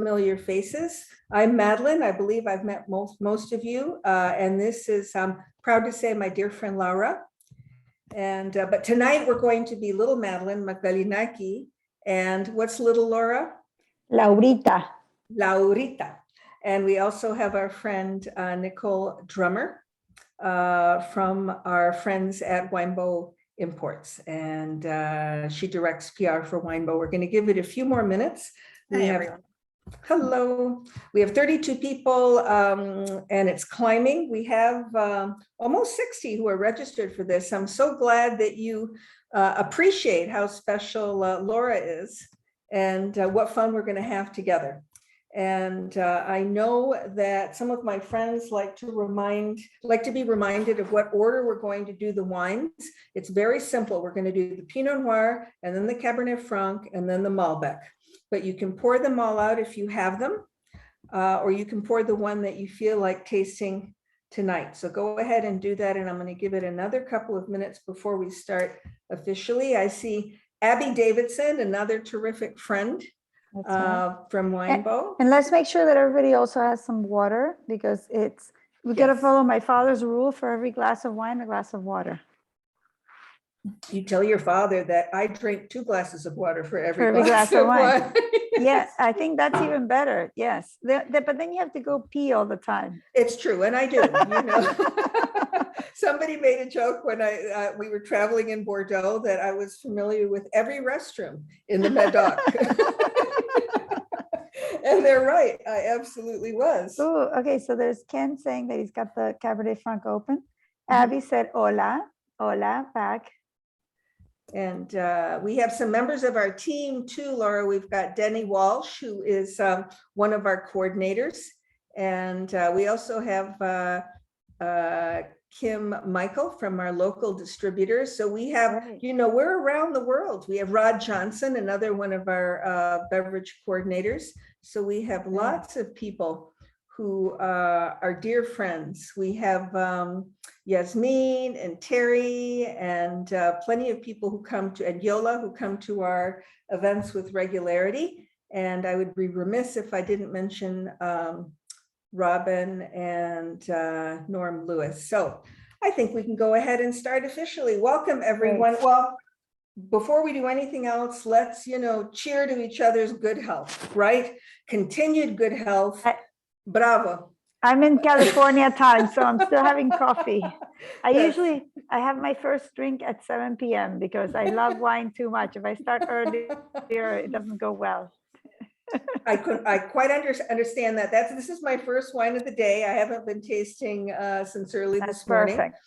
familiar faces. I'm Madeline. I believe I've met most of you. And this is, I'm proud to say, my dear friend Laura. And but tonight we're going to be little Madeline, Magdalenaki. And what's little Laura? Laurita. Laurita. And we also have our friend Nicole Drummer from our friends at Winebow Imports. And she directs PR for Winebow. We're going to give it a few more minutes. Hi, everyone. Hello. We have 32 people and it's climbing. We have almost 60 who are registered for this. I'm so glad that you appreciate how special Laura is and what fun we're going to have together. And I know that some of my friends like to be reminded of what order we're going to do the wines. It's very simple. We're going to do the Pinot Noir and then the Cabernet Franc and then the Malbec. But you can pour them all out if you have them, or you can pour the one that you feel like tasting tonight. So go ahead and do that. And I'm going to give it another couple of minutes before we start officially. I see Abby Davidson, another terrific friend from Winebow. And let's make sure that everybody also has some water, because we got to follow my father's rule: for every glass of wine, a glass of water. You tell your father that I drink 2 glasses of water for every glass of wine. Yes, I think that's even better. Yes, but then you have to go pee all the time. It's true, and I do. You know, somebody made a joke when we were traveling in Bordeaux that I was familiar with every restroom in the Medoc. And they're right. I absolutely was. Oh, okay. So there's Ken saying that he's got the Cabernet Franc open. Abby said, "Hola, hola, back." And we have some members of our team too, Laura. We've got Denny Walsh, who is one of our coordinators. And we also have Kim Michael from our local distributors. So we have, you know, we're around the world. We have Rod Johnson, another one of our beverage coordinators. So we have lots of people who are dear friends. We have Yasmin and Terry and plenty of people who come to, and Yola, who come to our events with regularity. And I would be remiss if I didn't mention Robin and Norm Lewis. So I think we can go ahead and start officially. Welcome, everyone. Great. Well, before we do anything else, let's, you know, cheer to each other's good health, right? Continued good health. Bravo. I'm in California time, so I'm still having coffee. I have my first drink at 7 p.m. because I love wine too much. If I start earlier, it doesn't go well. I quite understand that. This is my first wine of the day. I haven't been tasting since early this morning. Perfect.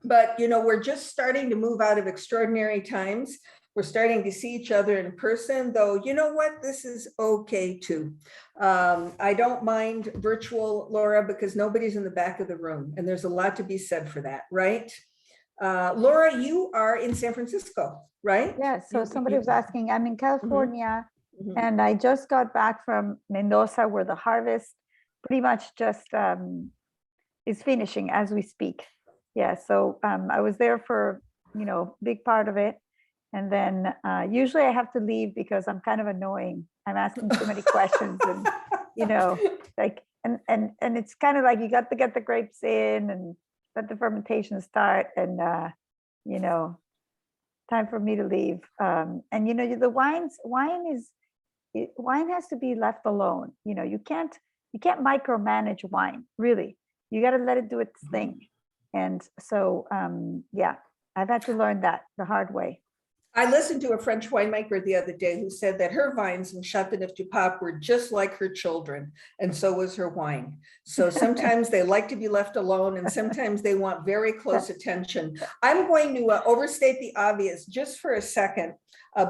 But, you know, we're just starting to move out of extraordinary times. We're starting to see each other in person, though, you know what? This is okay too. I don't mind virtual, Laura, because nobody's in the back of the room. And there's a lot to be said for that, right? Laura, you are in San Francisco, right? Yeah, so somebody was asking, I'm in California, and I just got back from Mendoza, where the harvest pretty much just is finishing as we speak. Yeah, so I was there for, you know, big part of it. And then usually I have to leave because I'm kind of annoying. I'm asking too many questions, and, you know, like, and it's kind of like you got to get the grapes in and let the fermentation start, and, you know, time for me to leave. And, you know, the wine has to be left alone. You know, you can't micromanage wine, really. You got to let it do its thing. And so, yeah, I've had to learn that the hard way. I listened to a French winemaker the other day who said that her vines in Châteauneuf-du-Pape were just like her children, and so was her wine. So sometimes they like to be left alone, and sometimes they want very close attention. I'm going to overstate the obvious just for a second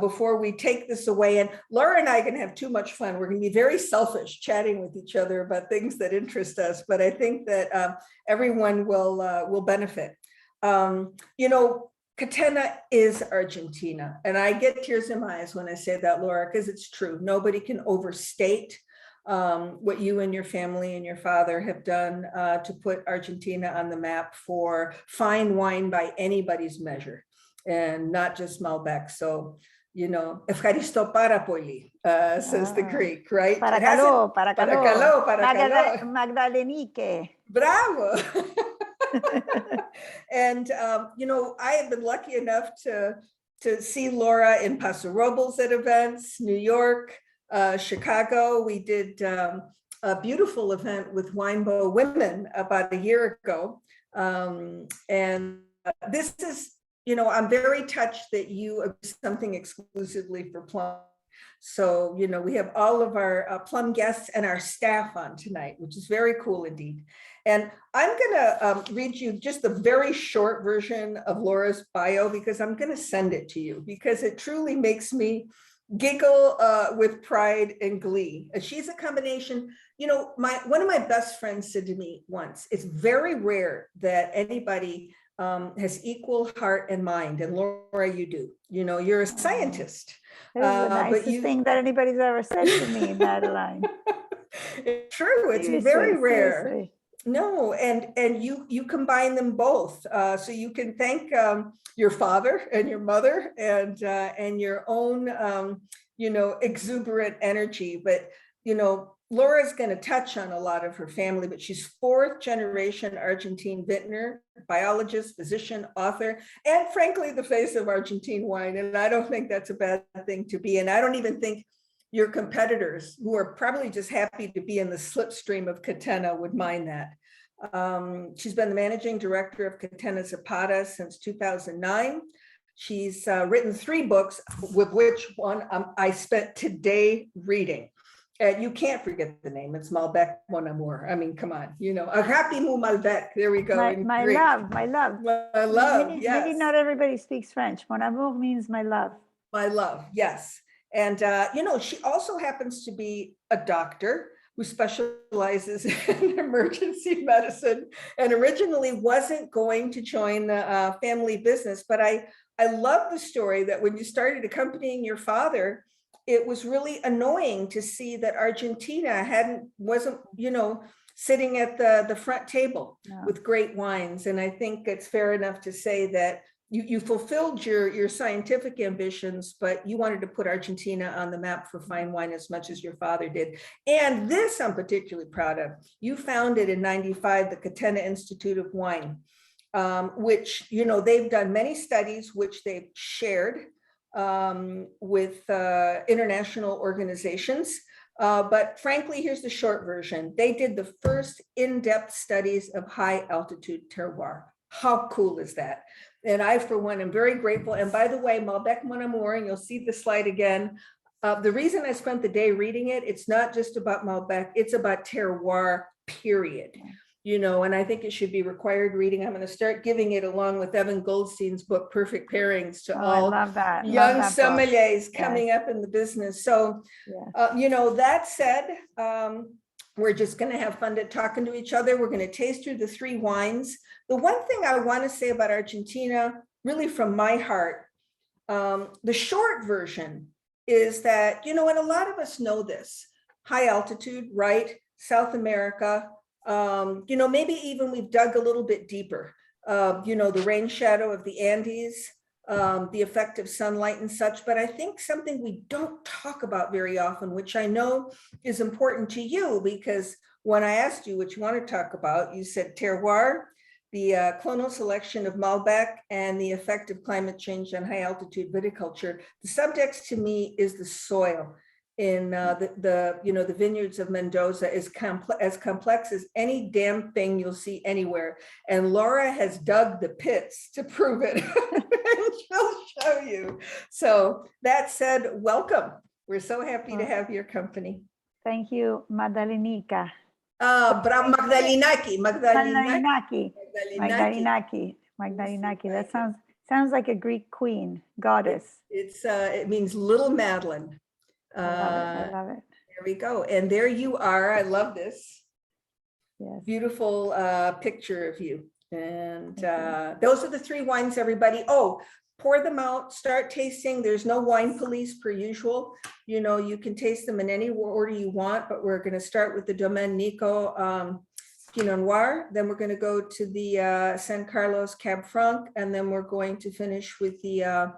before we take this away. And Laura and I are going to have too much fun. We're going to be very selfish chatting with each other about things that interest us, but I think that everyone will benefit. You know, Catena is Argentina, and I get tears in my eyes when I say that, Laura, because it's true. Nobody can overstate what you and your family and your father have done to put Argentina on the map for fine wine by anybody's measure, and not just Malbec. So Evcharisto para poli, says the Greek, right? Παρακαλώ, Παρακαλώ, παρακαλώ. Magdalenike. Bravo. And, I have been lucky enough to see Laura in Paso Robles at events, New York, Chicago. We did a beautiful event with Winebow Women about a year ago. And this is, I'm very touched that you are something exclusively for plum. So, we have all of our plum guests and our staff on tonight, which is very cool indeed. And I'm going to read you just the very short version of Laura's bio, because I'm going to send it to you because it truly makes me giggle with pride and glee. She's a combination. One of my best friends said to me once, it's very rare that anybody has equal heart and mind. And Laura, you do. You're a scientist. This is the nicest thing that anybody's ever said to me, Madeline. It's true. It's Seriously, very rare. seriously. No, and you combine them both, so you can thank your father and your mother and your own exuberant energy. But Laura's going to touch on a lot of her family, but she's fourth generation Argentine vintner, biologist, physician, author, and frankly, the face of Argentine wine. And I don't think that's a bad thing to be. And I don't even think your competitors, who are probably just happy to be in the slipstream of Catena, would mind that. She's been the managing director of Catena Zapata since 2009. She's written 3 books, with which one I spent today reading. You can't forget the name. It's Malbec, mon amour. I mean, come on, Agapi mu Malbec. There we go. My love, my love. My love, yes. Maybe not everybody speaks French. Mon amour means my love. My love, yes. And, she also happens to be a doctor who specializes in emergency medicine and originally wasn't going to join the family business. But I love the story that when you started accompanying your father, it was really annoying to see that Argentina wasn't sitting at the front table with great wines. And I think it's fair enough to say that you fulfilled your scientific ambitions, but you wanted to put Argentina on the map for fine wine as much as your father did. And this I'm particularly proud of. You founded in '95 the Catena Institute of Wine, which, they've done many studies, which they've shared with international organizations. But frankly, here's the short version. They did the first in-depth studies of high altitude terroir. How cool is that? And I, for one, am very grateful. And by the way, Malbec mon amour, and you'll see the slide again. The reason I spent the day reading it, it's not just about Malbec, it's about terroir, period. And I think it should be required reading. I'm going to start giving it along with Evan Goldstein's book, Perfect Pairings, to all young sommeliers coming up in the business. So, that said, we're just going to have fun talking to each other. We're going to taste through the 3 wines. The one thing I want to say about Argentina, really from my heart, the short version is that, and a lot of us know this, high altitude, right? South America, maybe even we've dug a little bit deeper, the rain shadow of the Andes, the effect of sunlight and such. But I think something we don't talk about very often, which I know is important to you, because when I asked you what you want to talk about, you said terroir, the clonal selection of Malbec, and the effect of climate change on high altitude viticulture. The subjects to me is the soil in the vineyards of Mendoza is as complex as any damn thing you'll see anywhere. And Laura has dug the pits to prove it. And she'll show you. So that said, welcome. We're so happy to have your company. Thank you, Magdalenica. Magdalinaki. That sounds like a Greek queen, goddess. It means little Madeline. I love it. There we go. And there you are. I love this. Yes. Beautiful picture of you. And those are the 3 wines, everybody. Oh, pour them out, start tasting. There's no wine police per usual. You can taste them in any order you want, but we're going to start with the Domaine Nico Pinot Noir. Then we're going to go to the San Carlos Cab Franc, and then we're going to finish with the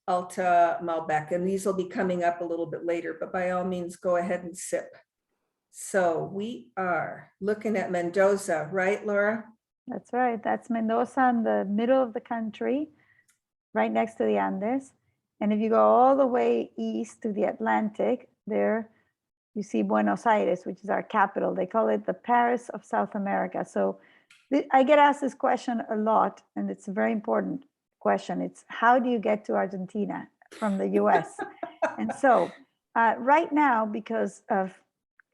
Alta Malbec, and these will be coming up a little bit later, but by all means, go ahead and sip. So we are looking at Mendoza, right, Laura? That's right. That's Mendoza in the middle of the country, right next to the Andes. And if you go all the way east to the Atlantic, there you see Buenos Aires, which is our capital. They call it the Paris of South America. So I get asked this question a lot, and it's a very important question. It's how do you get to Argentina from the US? And so right now, because of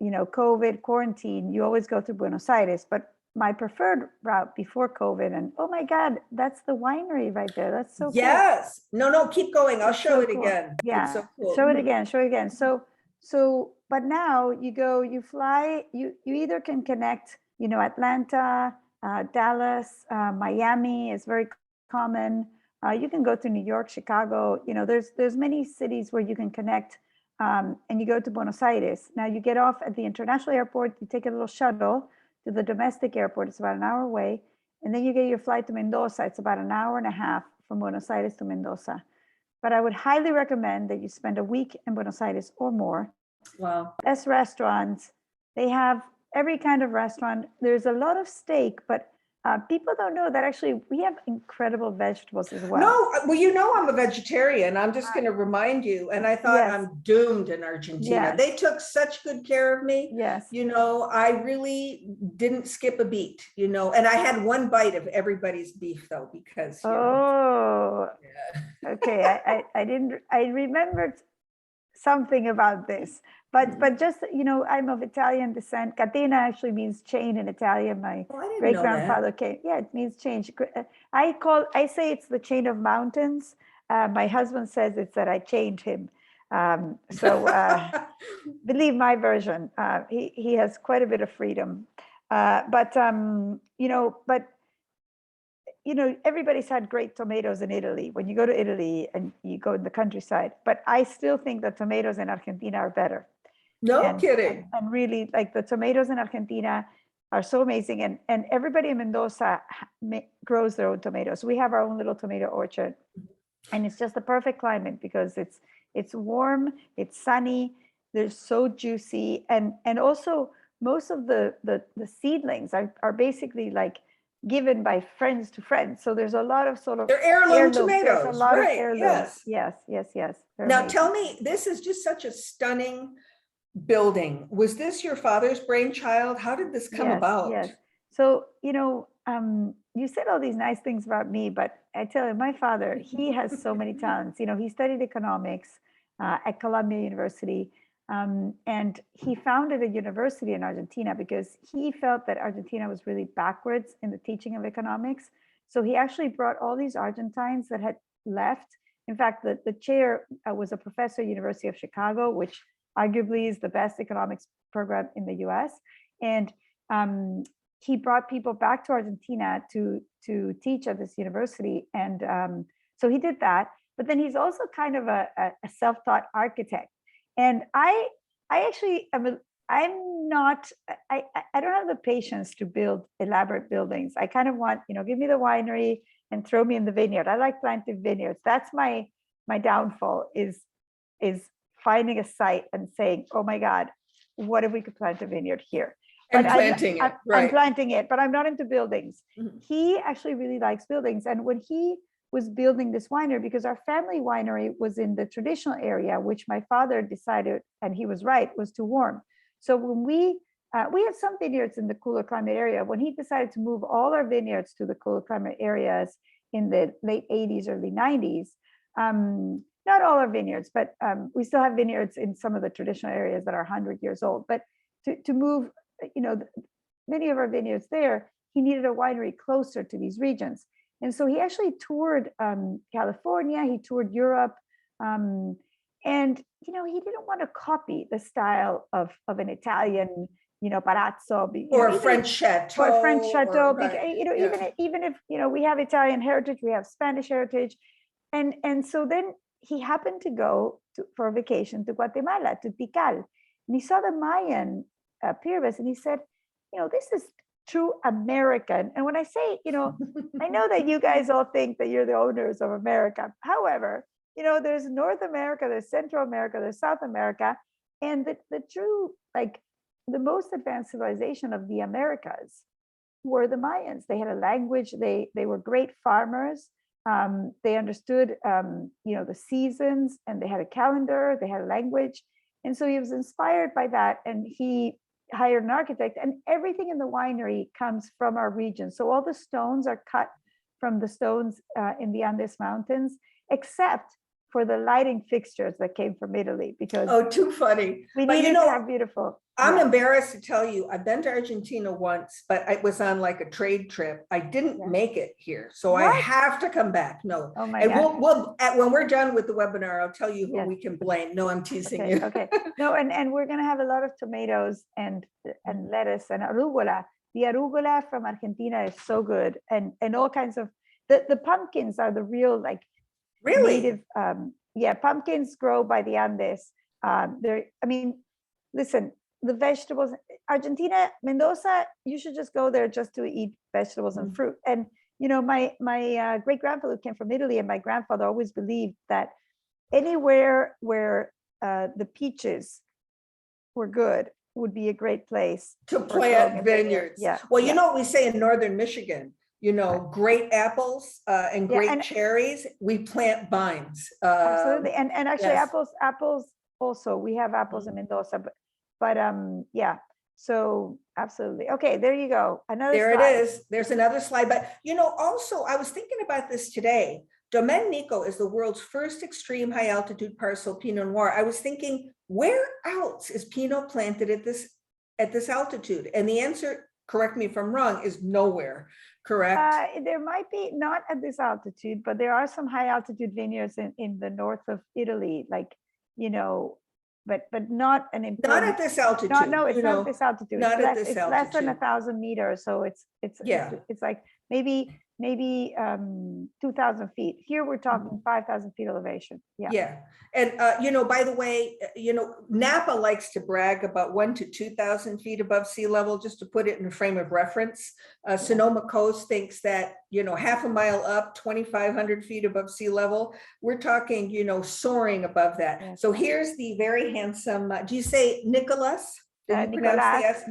COVID quarantine, you always go through Buenos Aires, but my preferred route before COVID, and oh my God, that's the winery right there. That's so yes. Cool. No, keep going. I'll show it cool. again. Yeah, it's so cool. show it again. So, but now you fly, you either can connect, Atlanta, Dallas, Miami is very common. You can go to New York, Chicago, there's many cities where you can connect, and you go to Buenos Aires. Now you get off at the international airport, you take a little shuttle to the domestic airport, it's about an hour away, and then you get your flight to Mendoza. It's about an hour and a half from Buenos Aires to Mendoza. But I would highly recommend that you spend a week in Buenos Aires or more. Wow. Best restaurants. They have every kind of restaurant. There's a lot of steak, but people don't know that actually we have incredible vegetables as well. No, well, I'm a vegetarian. I'm just going to remind you. And I thought I'm doomed in Argentina. They took such good care of me. Yes. I really didn't skip a beat, and I had one bite of everybody's beef though, because. Okay. I remembered something about this, but just, I'm of Italian descent. Catena actually means chain in Italian. My great grandfather came. Yeah, it means chain. I say it's the chain of mountains. My husband says it's that I chained him. Believe my version. He has quite a bit of freedom. But everybody's had great tomatoes in Italy. When you go to Italy and you go in the countryside, but I still think the tomatoes in Argentina are better. No kidding. And really, like, the tomatoes in Argentina are so amazing. And everybody in Mendoza grows their own tomatoes. We have our own little tomato orchard, and it's just the perfect climate because it's warm, it's sunny, they're so juicy, and also most of the seedlings are basically like given by friends to friends. So there's a lot of sort of they're heirloom tomatoes. There's a lot of heirlooms. Yes. Yes. Now tell me, this is just such a stunning building. Was this your father's brainchild? How did this come about? Yes. So, you said all these nice things about me, but I tell you, my father, he has so many talents. He studied economics at Columbia University. And he founded a university in Argentina because he felt that Argentina was really backwards in the teaching of economics. So he actually brought all these Argentines that had left. In fact, the chair was a professor at University of Chicago, which arguably is the best economics program in the US. And he brought people back to Argentina to teach at this university. And so he did that. But then he's also kind of a self-taught architect. And I actually I don't have the patience to build elaborate buildings. I kind of want, give me the winery and throw me in the vineyard. I like planting vineyards. That's my downfall is finding a site and saying, oh my God, what if we could plant a vineyard here? And planting it, right. I'm planting it, but I'm not into buildings. Mm-hmm. He actually really likes buildings. And when he was building this winery, because our family winery was in the traditional area, which my father decided, and he was right, was too warm. So when we had some vineyards in the cooler climate area, when he decided to move all our vineyards to the cooler climate areas in the late 80s, early 90s, not all our vineyards, but we still have vineyards in some of the traditional areas that are 100 years old. But to move, many of our vineyards there, he needed a winery closer to these regions. And so he actually toured California, he toured Europe, and he didn't want to copy the style of an Italian, palazzo, or a French chateau, or a French chateau. Right, even if we have Italian heritage, we have Spanish heritage, and so then he happened to go for a vacation to Guatemala, to Tikal, and he saw the Mayan pyramids, and he said, this is true American. And when I say, I know that you guys all think that you're the owners of America. However, there's North America, there's Central America, there's South America, and the true, like the most advanced civilization of the Americas were the Mayans. They had a language, they were great farmers. They understood, the seasons, and they had a calendar, they had a language. And so he was inspired by that, and he hired an architect, and everything in the winery comes from our region. So all the stones are cut from the stones in the Andes Mountains, except for the lighting fixtures that came from Italy, because too funny. we But needed to have beautiful. I'm embarrassed to tell you, I've been to Argentina once, but I was on like a trade trip. I didn't make it here, so I have to come back. No, Oh my and God. when we're done with the webinar, I'll tell you who we can blame. No, I'm teasing you. Okay. No, and we're gonna have a lot of tomatoes and lettuce and arugula. The arugula from Argentina is so good, and all kinds of the pumpkins are the real, like, Really? native. Pumpkins grow by the Andes. Listen, the vegetables, Argentina, Mendoza, you should just go there just to eat vegetables and fruit. And my great grandfather came from Italy, and my grandfather always believed that anywhere where the peaches were good would be a great place to plant vineyards. Yeah. Well, you know what we say in northern Michigan, great apples and great cherries, we plant vines. Absolutely. And actually apples also, we have apples in Mendoza, but so absolutely. Okay, there you go. Another there slide. It is. There's another slide. But also I was thinking about this today. Domaine Nico is the world's first extreme high altitude parcel Pinot Noir. I was thinking, where else is Pinot planted at this altitude? And the answer, correct me if I'm wrong, is nowhere. Correct? There might be, not at this altitude, but there are some high altitude vineyards in the north of Italy, like, but not an important, not at this altitude. It's not this altitude. Not at this it's altitude. less than 1,000 meters. So it's like maybe 2,000 feet. Here we're talking 5,000 feet elevation. Yeah. And by the way, Napa likes to brag about 1,000 to 2,000 feet above sea level, just to put it in a frame of reference. Sonoma Coast thinks that half a mile up, 2,500 feet above sea level. We're talking soaring above that. Yes. So here's the very handsome, do you say Nicolás? Nicolás,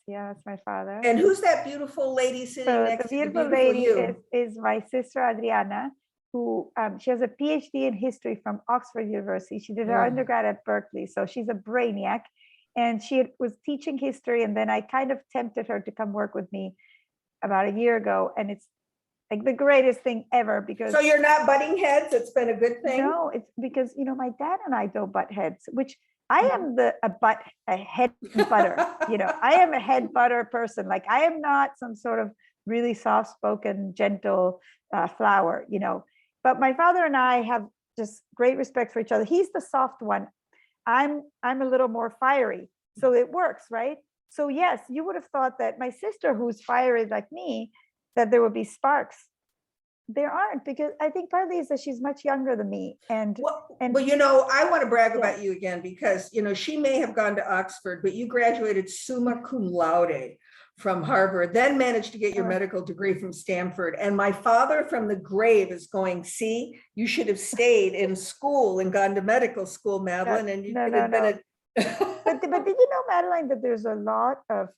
yeah, that's my father. And who's that beautiful lady sitting next to the beautiful lady you? is my sister Adriana, who she has a PhD in history from Oxford University. She did her undergrad at Berkeley, so she's a brainiac. And she was teaching history, and then I kind of tempted her to come work with me about a year ago, and it's like the greatest thing ever. Because so you're not butting heads. It's been a good thing. No, it's because my dad and I don't butt heads, which I am a head butter. I am a head butter person. Like, I am not some sort of really soft-spoken, gentle flower. But my father and I have just great respect for each other. He's the soft one. I'm a little more fiery, so it works, right? So yes, you would have thought that my sister, who's fiery like me, that there would be sparks. There aren't, because I think partly is that she's much younger than me. I want to brag about you again, because she may have gone to Oxford, but you graduated summa cum laude from Harvard, then managed to get your medical degree from Stanford. And my father from the grave is going, see, you should have stayed in school and gone to medical school, Madeline, and you could have been but did you know, Madeline, that there's a lot of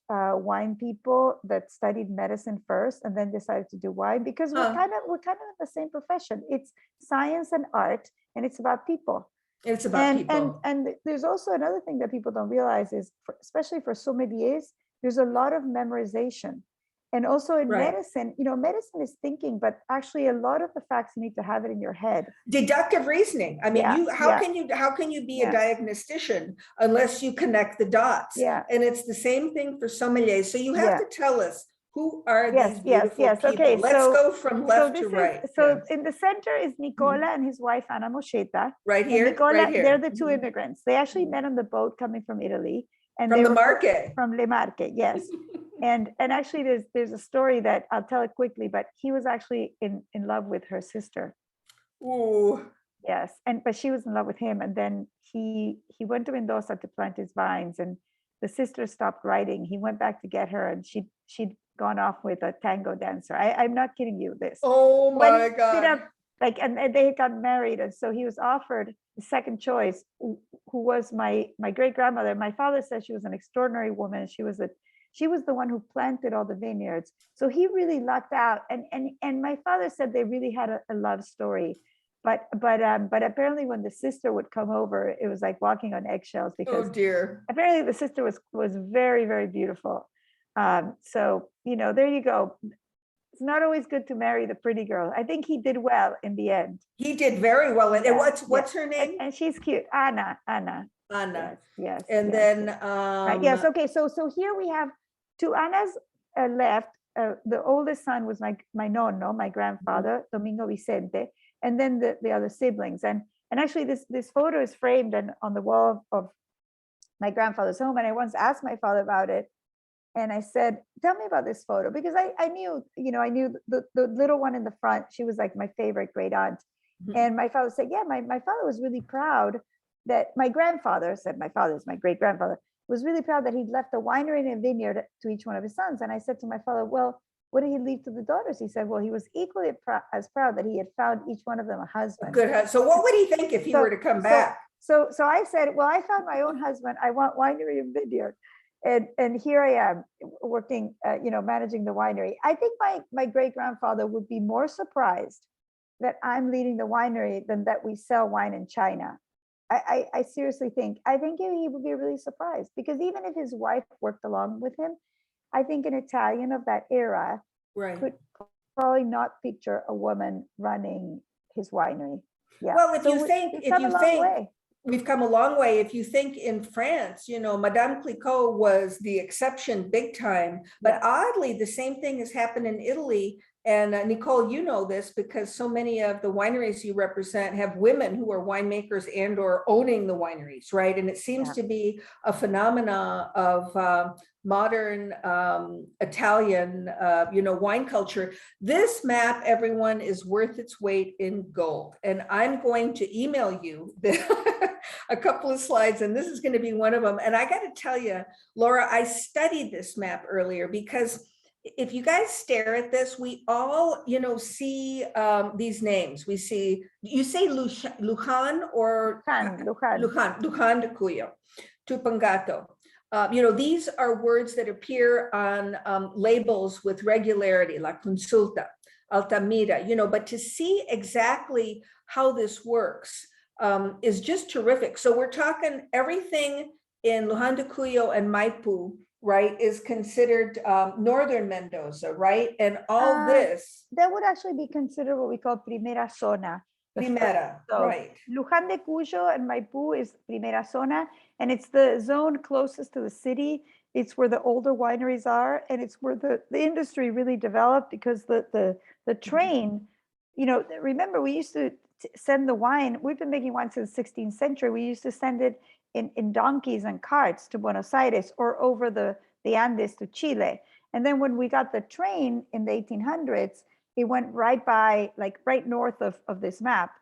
wine people that studied medicine first and then decided to do wine, because we're kind of in the same profession. It's science and art, and it's about people. It's about people. And there's also another thing that people don't realize is, especially for sommeliers, there's a lot of memorization. And also in medicine, medicine is thinking, but actually a lot of the facts, you need to have it in your head. Deductive reasoning. I mean, how can you be a diagnostician unless you connect the dots? Yeah. And it's the same thing for sommeliers. So you have to tell us, who are these beautiful people? Okay, let's go from left to right. In the center is Nicola and his wife, Anna Moschetta. Right here, right here. They're the two immigrants. They actually met on the boat coming from Italy. And from the market. From Le Marche, yes. And actually there's a story that I'll tell it quickly, but he was actually in love with her sister. Ooh. Yes, but she was in love with him. And then he went to Mendoza to plant his vines, and the sister stopped writing. He went back to get her, and she'd gone off with a tango dancer. I'm not kidding you. Oh my God. like, and they had gotten married, and so he was offered the second choice, who was my great grandmother. My father said she was an extraordinary woman. She was the one who planted all the vineyards. So he really lucked out. And my father said they really had a love story. But apparently when the sister would come over, it was like walking on eggshells, because Oh dear. apparently the sister was very, very beautiful. So, there you go. It's not always good to marry the pretty girl. I think he did well in the end. He did very well. And what's her name? And she's cute. Anna. Anna. Yes. And yes, then right, yes. Okay. So here we have two Annas left. The oldest son was my nonno, my grandfather, Domingo Vicente, and then the other siblings. And actually this photo is framed and on the wall of my grandfather's home. And I once asked my father about it. And I said, tell me about this photo, because I knew, I knew the little one in the front. She was like my favorite great aunt. And my father said, yeah, my father was really proud that my grandfather said, my father's my great grandfather, was really proud that he'd left a winery and a vineyard to each one of his sons. And I said to my father, well, what did he leave to the daughters? He said, well, he was equally as proud that he had found each one of them a husband. Good. So what would he think if he were to come back? So I said, well, I found my own husband. I want winery and vineyard. And here I am working, managing the winery. I think my great grandfather would be more surprised that I'm leading the winery than that we sell wine in China. I seriously think, he would be really surprised, because even if his wife worked along with him, I think an Italian of that era could probably not picture a woman running his winery. Yeah. Well, if you think, we've come a long way. If you think in France, Madame Clicquot was the exception big time, but oddly, the same thing has happened in Italy. And Nicole, you know this because so many of the wineries you represent have women who are winemakers and or owning the wineries, right? And it seems to be a phenomena of modern Italian, wine culture. This map, everyone, is worth its weight in gold. And I'm going to email you a couple of slides, and this is going to be one of them. And I got to tell you, Laura, I studied this map earlier because if you guys stare at this, we all, see these names. We see, you say Luján or Luján de Cuyo, Tupungato. These are words that appear on labels with regularity, La Consulta, Altamira, but to see exactly how this works is just terrific. So we're talking everything in Luján de Cuyo and Maipú, right, is considered northern Mendoza, right? And all this. That would actually be considered what we call Primera Zona. Primera, right. Luján de Cuyo and Maipú is Primera Zona, and it's the zone closest to the city. It's where the older wineries are, and it's where the industry really developed, because the train, remember we used to send the wine. We've been making wine since the 16th century. We used to send it in donkeys and carts to Buenos Aires or over the Andes to Chile. And then when we got the train in the 1800s, it went right by, like right north of this map.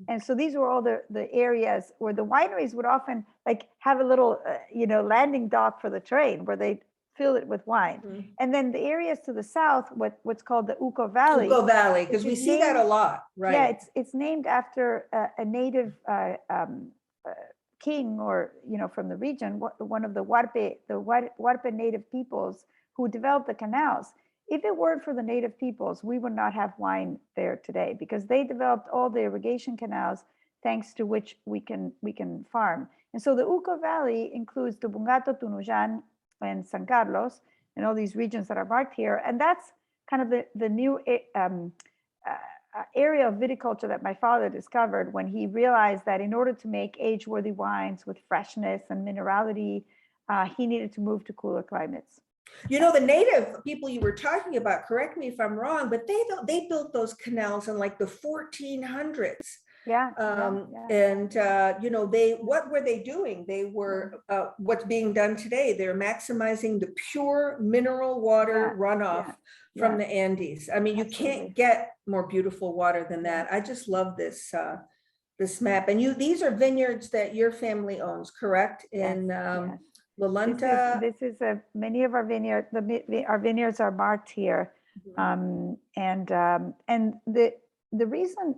And so these were all the areas where the wineries would often like have a little, landing dock for the train where they fill it with wine. And then the areas to the south, what's called the Uco Valley. Uco Valley, because we see that a lot, right? Yeah, it's named after a native king, or from the region, one of the Huarpe native peoples who developed the canals. If it weren't for the native peoples, we would not have wine there today, because they developed all the irrigation canals, thanks to which we can farm. And so the Uco Valley includes Tupungato, Tunuyán, and San Carlos, and all these regions that are marked here. And that's kind of the new area of viticulture that my father discovered when he realized that in order to make age-worthy wines with freshness and minerality, he needed to move to cooler climates. The native people you were talking about, correct me if I'm wrong, but they built those canals in like the 1400s. And what were they doing? They were what's being done today. They're maximizing the pure mineral water runoff from the Andes. I mean, you can't get more beautiful water than that. I just love this this map. And these are vineyards that your family owns, correct? In Lalanta. This is many of our vineyards. Our vineyards are marked here, and the reason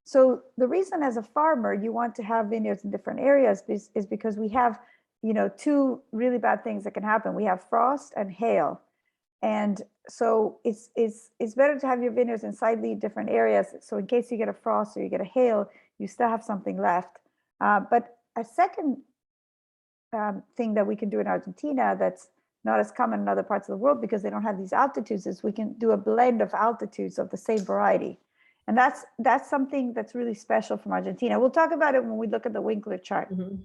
So the reason as a farmer you want to have vineyards in different areas is because we have, two really bad things that can happen. We have frost and hail. And so it's better to have your vineyards in slightly different areas. So in case you get a frost or you get a hail, you still have something left. But a second thing that we can do in Argentina that's not as common in other parts of the world because they don't have these altitudes is we can do a blend of altitudes of the same variety. And that's something that's really special from Argentina. We'll talk about it when we look at the Winkler chart. Mm-hmm.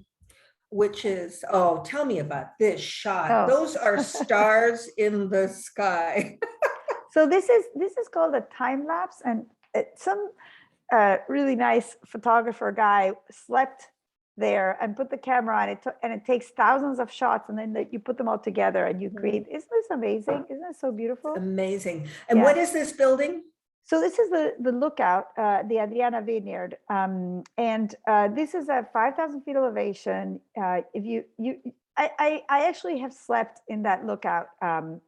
Which is, oh, tell me about this shot. Oh. Those are stars in the sky. So this is called a time lapse, and some really nice photographer guy slept there and put the camera on it, and it takes thousands of shots, and then you put them all together and you create. Isn't this amazing? Isn't it so beautiful? Amazing. And what is this building? So this is the lookout, the Adriana Vineyard, and this is at 5,000 feet elevation. I actually have slept in that lookout.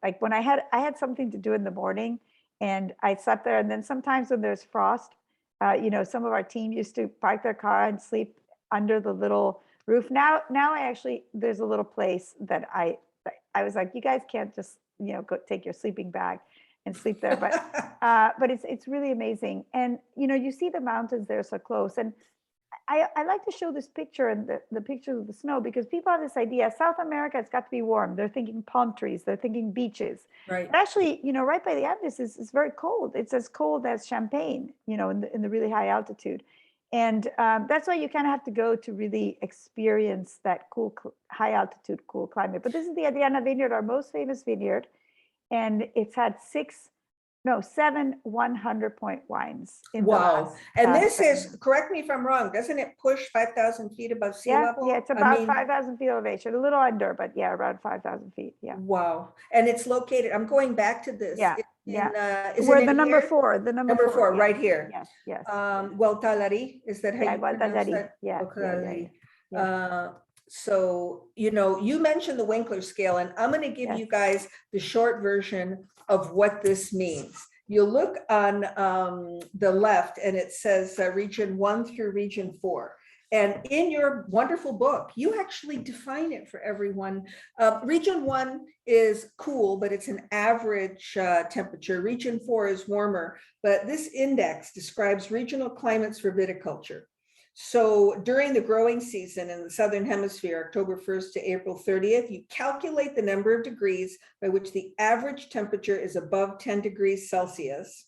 Like when I had something to do in the morning, and I slept there. And then sometimes when there's frost, some of our team used to park their car and sleep under the little roof. Now there's a little place that I was like, you guys can't just go take your sleeping bag and sleep there, but it's really amazing. And you see the mountains there so close. And I like to show this picture and the pictures of the snow, because people have this idea South America, it's got to be warm. They're thinking palm trees, they're thinking beaches. Right. But actually, right by the Andes is very cold. It's as cold as Champagne, in the really high altitude. And that's why you kind of have to go to really experience that cool, high altitude, cool climate. But this is the Adriana Vineyard, our most famous vineyard. And it's had 7 100-point wines. Wow. And this is, correct me if I'm wrong, doesn't it push 5,000 feet above sea level? Yeah, it's about 5,000 feet elevation, a little under, but yeah, around 5,000 feet. Yeah. Wow. And it's located, I'm going back to this. Yeah. Is We're it the number here? 4, the number 4, right here. Yes. Gualtalari, is that how you pronounce that? Yeah. So, you mentioned the Winkler scale, and I'm going to give you guys the short version of what this means. You look on the left and it says region 1 through region 4. And in your wonderful book, you actually define it for everyone. Region 1 is cool, but it's an average temperature. Region 4 is warmer, but this index describes regional climates for viticulture. So during the growing season in the Southern Hemisphere, October 1st to April 30th, you calculate the number of degrees by which the average temperature is above 10 degrees Celsius.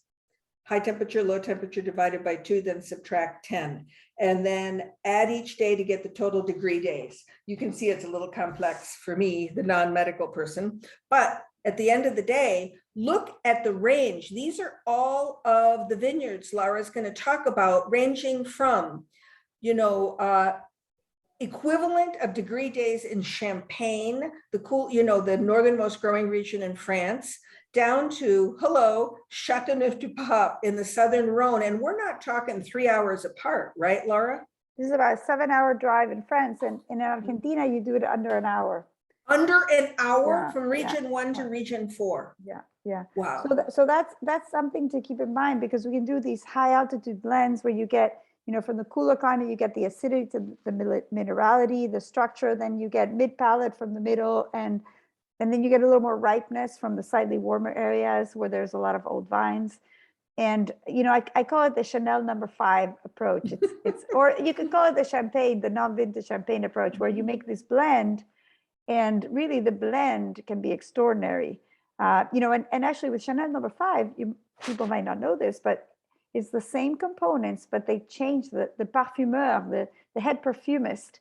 High temperature, low temperature divided by 2, then subtract 10. And then add each day to get the total degree days. You can see it's a little complex for me, the non-medical person. But at the end of the day, look at the range. These are all of the vineyards Laura's going to talk about, ranging from equivalent of degree days in Champagne, the northernmost growing region in France, down to, Châteauneuf-du-Pape in the southern Rhone. And we're not talking 3 hours apart, right, Laura? This is about a 7-hour drive in France. And in Argentina, you do it under an hour. Under an hour from region 1 to region 4. Yeah. Wow. So that's something to keep in mind, because we can do these high altitude blends where you get, from the cooler climate, you get the acidity to the minerality, the structure, then you get mid-palate from the middle, and then you get a little more ripeness from the slightly warmer areas where there's a lot of old vines. And, I call it the Chanel number 5 approach. It's or you could call it the Champagne, the non-vintage Champagne approach, where you make this blend, and really the blend can be extraordinary. And actually with Chanel number 5, people might not know this, but it's the same components, but they change the parfumeur, the head perfumist,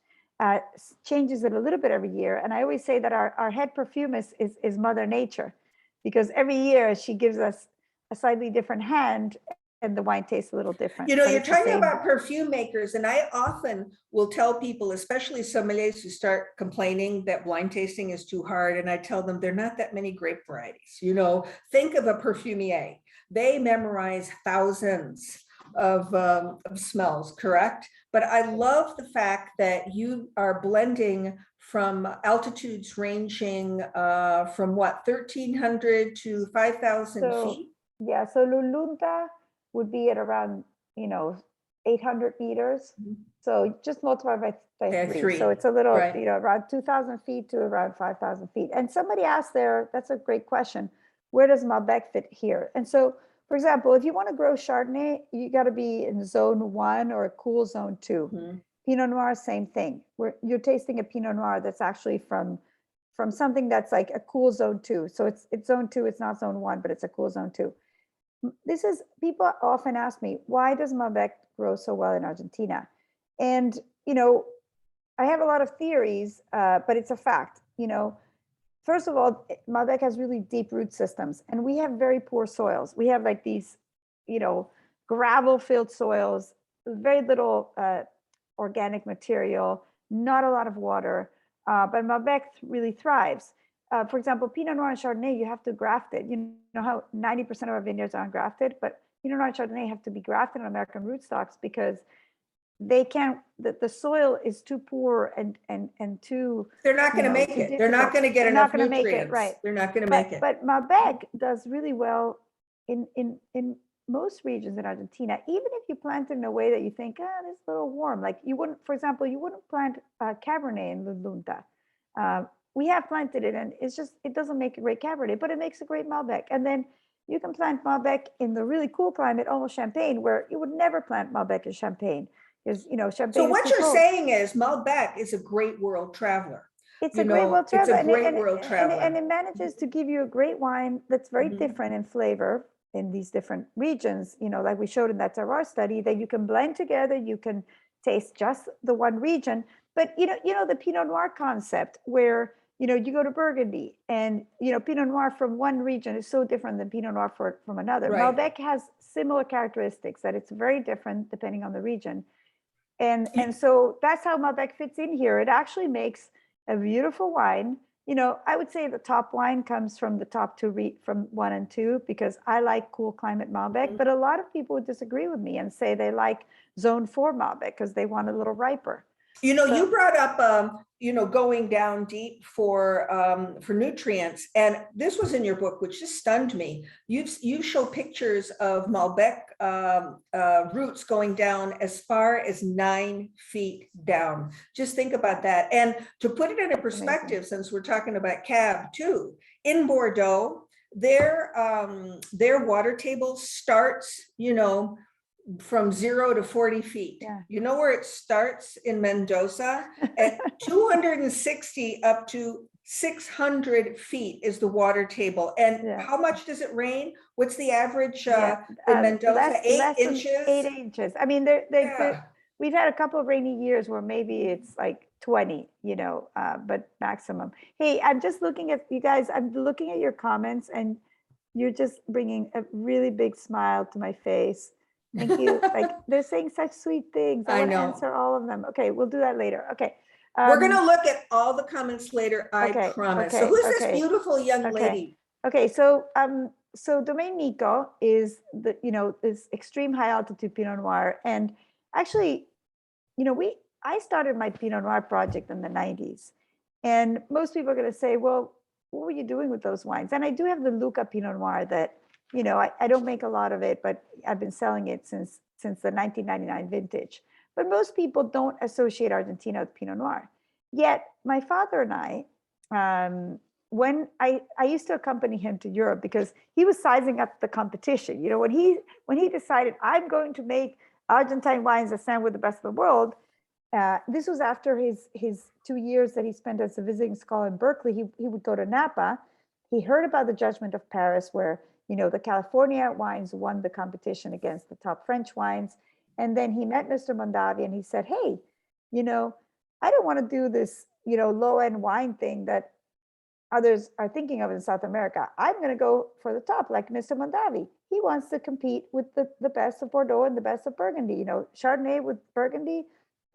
changes it a little bit every year. And I always say that our head perfumist is Mother Nature, because every year she gives us a slightly different hand, and the wine tastes a little different. You're talking about perfume makers, and I often will tell people, especially sommeliers who start complaining that wine tasting is too hard, and I tell them there are not that many grape varieties. Think of a perfumier. They memorize thousands of smells, correct? But I love the fact that you are blending from altitudes ranging from 1,300 to 5,000 feet? Yeah, so Lulunta would be at around, 800 meters. So just multiply by Yeah, 3. So it's a little, right. around 2,000 feet to around 5,000 feet. And somebody asked there, that's a great question. Where does Malbec fit here? And so, for example, if you want to grow Chardonnay, you got to be in zone 1 or a cool zone 2. Pinot Noir, same thing. Where you're tasting a Pinot Noir that's actually from something that's like a cool zone 2. So it's zone 2, it's not zone 1, but it's a cool zone 2. People often ask me, why does Malbec grow so well in Argentina? And, I have a lot of theories, but it's a fact. First of all, Malbec has really deep root systems, and we have very poor soils. We have like these, gravel-filled soils, very little organic material, not a lot of water, but Malbec really thrives. For example, Pinot Noir and Chardonnay, you have to graft it. You know how 90% of our vineyards aren't grafted, but Pinot Noir and Chardonnay have to be grafted on American rootstocks because they can't, the soil is too poor and too. They're not going to make it. They're not going to get enough nutrients. Make it, right. They're not going to make it. But Malbec does really well in most regions in Argentina, even if you plant it in a way that you think, it's a little warm. Like you wouldn't, for example, you wouldn't plant Cabernet in Lunta. We have planted it, and it doesn't make a great Cabernet, but it makes a great Malbec. And then you can plant Malbec in the really cool climate, almost Champagne, where you would never plant Malbec in Champagne. Because, Champagne. So what you're saying is Malbec is a great world traveler. It's a great world traveler. It's a great world traveler. And it manages to give you a great wine that's very different in flavor in these different regions, like we showed in that terroir study, that you can blend together, you can taste just the one region. But, the Pinot Noir concept where, you go to Burgundy and, Pinot Noir from one region is so different than Pinot Noir from another. Right. Malbec has similar characteristics, that it's very different depending on the region. And so that's how Malbec fits in here. It actually makes a beautiful wine. I would say the top wine comes from the top 2, from 1 and 2, because I like cool climate Malbec, but a lot of people would disagree with me and say they like zone 4 Malbec because they want a little riper. You brought up, going down deep for nutrients, and this was in your book, which just stunned me. You show pictures of Malbec roots going down as far as 9 feet down. Just think about that. And to put it in a perspective, since we're talking about Cab too, in Bordeaux, their water table starts, from 0 to 40 feet. Yeah. You know where it starts in Mendoza? At 260 up to 600 feet is the water table. And how much does it rain? What's the average in Mendoza? 8 inches? 8 inches. I mean, we've had a couple of rainy years where maybe it's like 20, but maximum. Hey, I'm just looking at you guys. I'm looking at your comments, and you're just bringing a really big smile to my face. Thank you. Like, they're saying such sweet things. I want to answer all of them. Okay, we'll do that later. Okay. We're going to look at all the comments later, I promise. So who's this beautiful young lady? Okay, so Domaine Nico is this extreme high altitude Pinot Noir. And actually, I started my Pinot Noir project in the 90s. And most people are going to say, well, what were you doing with those wines? And I do have the Luca Pinot Noir that, I don't make a lot of it, but I've been selling it since the 1999 vintage. But most people don't associate Argentina with Pinot Noir. Yet my father and I, when I used to accompany him to Europe because he was sizing up the competition. When he decided I'm going to make Argentine wines that stand with the best of the world, this was after his 2 years that he spent as a visiting scholar in Berkeley. He would go to Napa. He heard about the Judgment of Paris, where the California wines won the competition against the top French wines. And then he met Mr. Mondavi and he said, hey, I don't want to do this, low-end wine thing that others are thinking of in South America. I'm going to go for the top, like Mr. Mondavi. He wants to compete with the best of Bordeaux and the best of Burgundy, Chardonnay with Burgundy,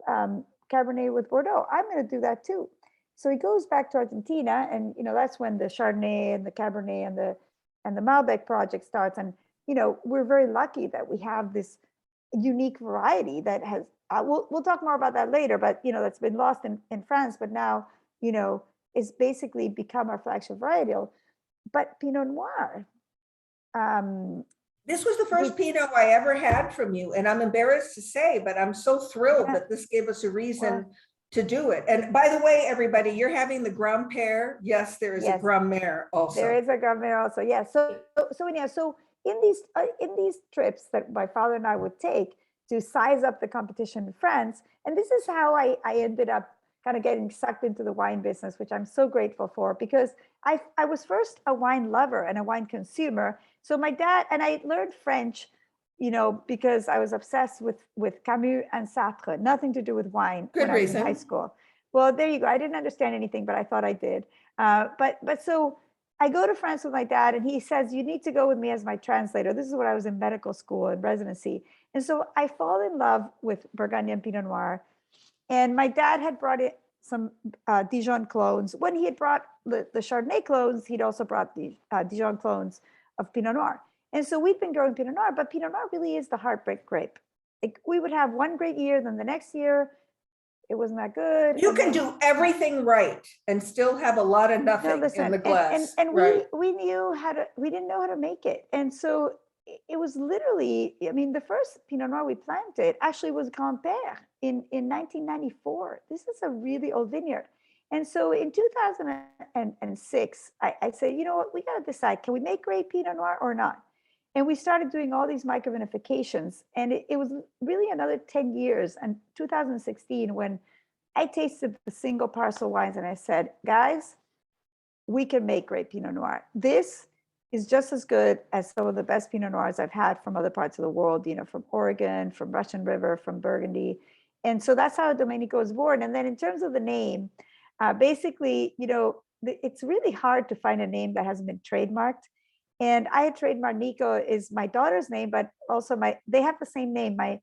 Cabernet with Bordeaux. I'm going to do that too. So he goes back to Argentina, and that's when the Chardonnay and the Cabernet and the Malbec project starts. And we're very lucky that we have this unique variety that has. We'll talk more about that later, but that's been lost in France, but now it's basically become our flagship varietal. But Pinot Noir, This was the first Pinot I ever had from you, and I'm embarrassed to say, but I'm so thrilled that this gave us a reason to do it. And by the way, everybody, you're having the Grand Père. Yes, there is a Grand Mère also. There is a Grand Mère also. Yes. So in these trips that my father and I would take to size up the competition in France, and this is how I ended up kind of getting sucked into the wine business, which I'm so grateful for, because I was first a wine lover and a wine consumer. So my dad, and I learned French, because I was obsessed with Camus and Sartre, nothing to do with wine. Good reason. I was in high school. Well, there you go. I didn't understand anything, but I thought I did. But so I go to France with my dad, and he says, you need to go with me as my translator. This is when I was in medical school and residency. And so I fall in love with Burgundian Pinot Noir. And my dad had brought in some Dijon clones. When he had brought the Chardonnay clones, he'd also brought the Dijon clones of Pinot Noir. And so we've been growing Pinot Noir, but Pinot Noir really is the heartbreak grape. Like, we would have one great year, then the next year, it wasn't that good. You can do everything right and still have a lot of nothing in the glass. And we didn't know how to make it. And so it was literally, the first Pinot Noir we planted actually was Grand Père in 1994. This is a really old vineyard. And so in 2006, I said, you know what, we got to decide, can we make great Pinot Noir or not? And we started doing all these microvinifications. And it was really another 10 years, and 2016, when I tasted the single parcel wines and I said, guys, we can make great Pinot Noir. This is just as good as some of the best Pinot Noirs I've had from other parts of the world, from Oregon, from Russian River, from Burgundy. And so that's how Domaine Nico was born. And then in terms of the name, basically, it's really hard to find a name that hasn't been trademarked. And I had trademarked Nico is my daughter's name, but also they have the same name. My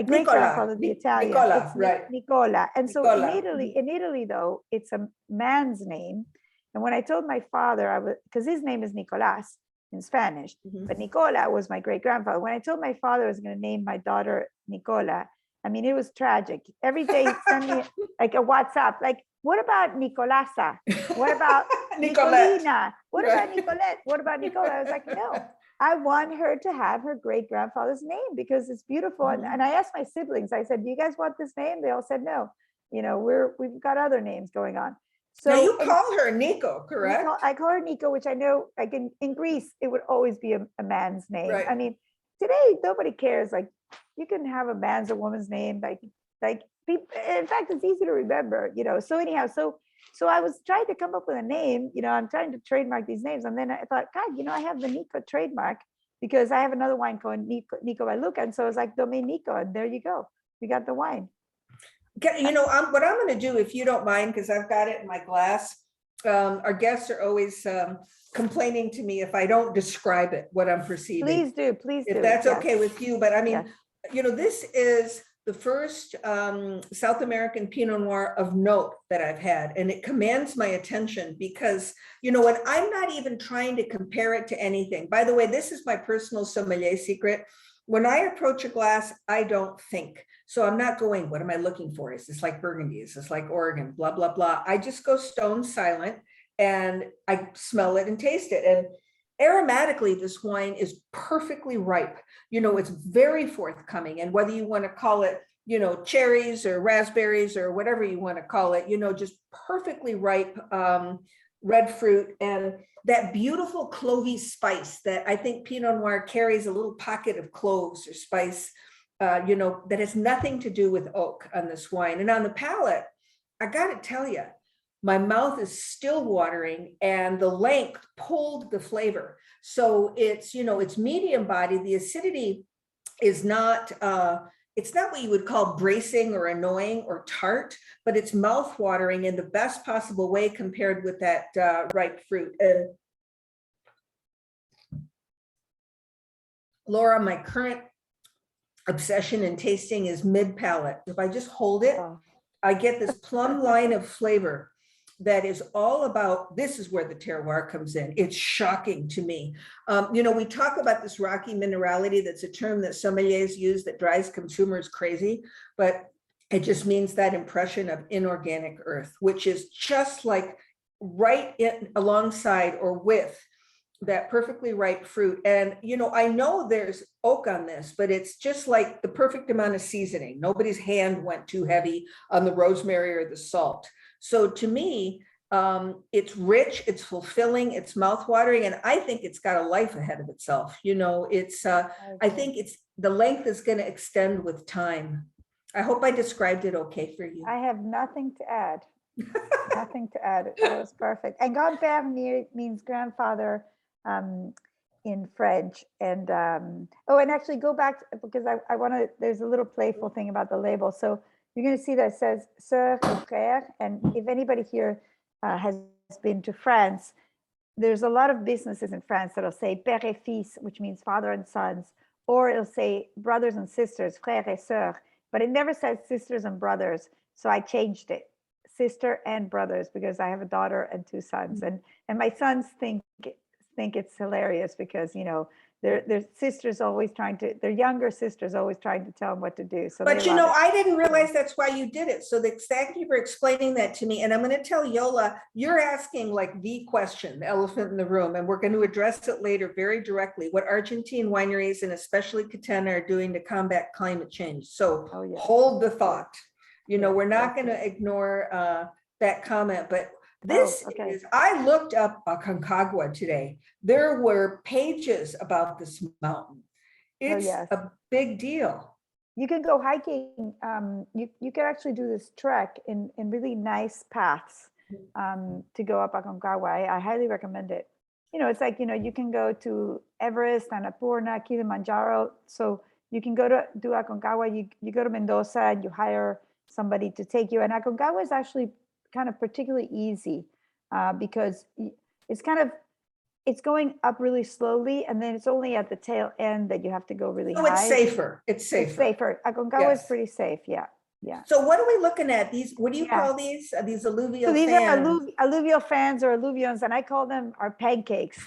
great grandfather, the Italian, Nicola, right? Nicola. And so Nicola. in Italy, though, it's a man's name. And when I told my father, because his name is Nicolás in Spanish, but Nicola was my great grandfather. When I told my father I was going to name my daughter Nicola, it was tragic. Every day he'd send me like a WhatsApp, like, what about Nicolasa? What about Nicolina? What about Nicolette? What about Nicola? I was like, no, I want her to have her great grandfather's name because it's beautiful. And I asked my siblings, I said, do you guys want this name? They all said no. We've got other names going on. So now you call her Nico, correct? I call her Nico, which I know, like in Greece, it would always be a man's name. Right. Today nobody cares. Like, you can have a man's or woman's name. Like people, in fact, it's easy to remember. So anyhow, so I was trying to come up with a name. I'm trying to trademark these names, and then I thought, God, I have the Nico trademark because I have another wine called Nico by Luca, and so I was like Domaine Nico, and there you go, we got the wine. What I'm going to do, if you don't mind, because I've got it in my glass. Our guests are always complaining to me if I don't describe it, what I'm perceiving. Please do. If that's okay with you. But this is the first South American Pinot Noir of note that I've had, and it commands my attention because, when I'm not even trying to compare it to anything. By the way, this is my personal sommelier secret. When I approach a glass, I don't think. So I'm not going, what am I looking for? Is this like Burgundy? Is this like Oregon? Blah, blah, blah. I just go stone silent and I smell it and taste it. And aromatically, this wine is perfectly ripe. It's very forthcoming. And whether you want to call it, cherries or raspberries or whatever you want to call it, just perfectly ripe red fruit. And that beautiful clovey spice that I think Pinot Noir carries, a little pocket of cloves or spice, that has nothing to do with oak on this wine. And on the palate, I got to tell you, my mouth is still watering and the length pulled the flavor. So it's, it's medium body. The acidity is not, it's not what you would call bracing or annoying or tart, but it's mouth watering in the best possible way compared with that ripe fruit. And Laura, my current obsession in tasting is mid palate. If I just hold it, I get this plumb line of flavor that is all about, this is where the terroir comes in. It's shocking to me. We talk about this rocky minerality. That's a term that sommeliers use that drives consumers crazy, but it just means that impression of inorganic earth, which is just like right in alongside or with that perfectly ripe fruit. And, you know, I know there's oak on this, but it's just like the perfect amount of seasoning. Nobody's hand went too heavy on the rosemary or the salt. So to me, it's rich, it's fulfilling, it's mouthwatering, and I think it's got a life ahead of itself. You know, I think the length is going to extend with time. I hope I described it okay for you. I have nothing to add. Nothing to add. It was perfect. And grand-père means grandfather in French. And oh, and actually go back because I want to. There's a little playful thing about the label. So you're going to see that it says sœur et frère. And if anybody here has been to France, there's a lot of businesses in France that'll say père et fils, which means father and sons, or it'll say brothers and sisters, frères et sœurs, but it never says sisters and brothers. So I changed it, sister and brothers, because I have a daughter and two sons, and my sons think it's hilarious because, you know, their sisters always trying to, their younger sisters always trying to tell them what to do. So, but you know, I didn't realize that's why you did it. So thank you for explaining that to me. And I'm going to tell Yola, you're asking like the question, the elephant in the room, and we're going to address it later very directly. What Argentine wineries and especially Catena are doing to combat climate change. So hold the thought. You know, we're not going to ignore that comment, but this is, I looked up Aconcagua today. There were pages about this mountain. It's a big deal. You can go hiking. You can actually do this trek in really nice paths to go up Aconcagua. I highly recommend it. You know, it's like, you know, you can go to Everest, Annapurna, Kilimanjaro. So you can go to do Aconcagua. You go to Mendoza and you hire somebody to take you. And Aconcagua is actually kind of particularly easy because it's going up really slowly, and then it's only at the tail end that you have to go really high. Oh, it's safer. It's safer. It's safer. Aconcagua is pretty safe. Yeah. Yeah. So what are we looking at? These, what do you call these? These alluvial so these fans? are alluvial fans or alluvions, and I call them our pancakes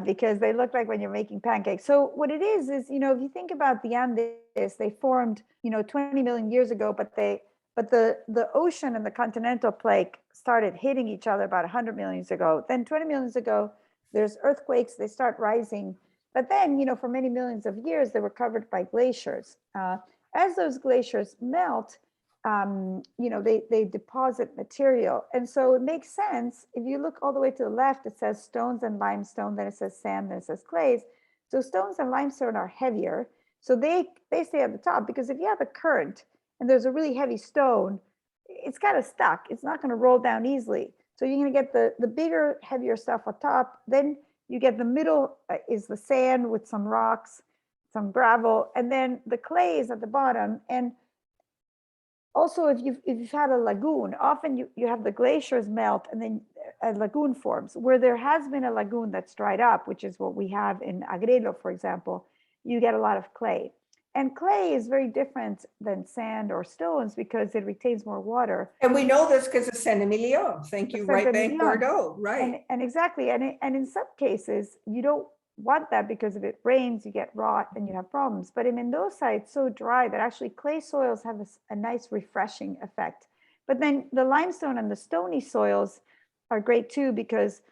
because they look like when you're making pancakes. So what it is, you know, if you think about the Andes, they formed, you know, 20 million years ago, but the ocean and the continental plate started hitting each other about 100 million years ago. Then 20 million years ago, there's earthquakes, they start rising. But then, you know, for many millions of years, they were covered by glaciers. As those glaciers melt, you know, they deposit material. And so it makes sense. If you look all the way to the left, it says stones and limestone, then it says sand, then it says clays. So stones and limestone are heavier. So they stay at the top, because if you have a current and there's a really heavy stone, it's kind of stuck. It's not going to roll down easily. So you're going to get the bigger, heavier stuff on top. Then you get the middle is the sand with some rocks, some gravel, and then the clay is at the bottom. And also, if you've had a lagoon, often you have the glaciers melt and then a lagoon forms. Where there has been a lagoon that's dried up, which is what we have in Agrelo, for example, you get a lot of clay. And clay is very different than sand or stones because it retains more water. And we know this because of Saint Emilion. Thank you, Right Bank Bordeaux, right? And exactly, and in some cases you don't want that because if it rains, you get rot and you have problems. But in Mendoza, it's so dry that actually clay soils have a nice refreshing effect. But then the limestone and the stony soils are great too because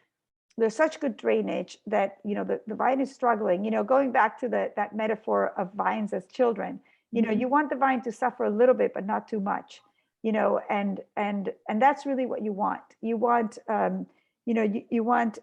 there's such good drainage that, you know, the vine is struggling, you know, going back to that metaphor of vines as children, you know, you want the vine to suffer a little bit, but not too much, you know, and that's really what you want. You want, you know, you want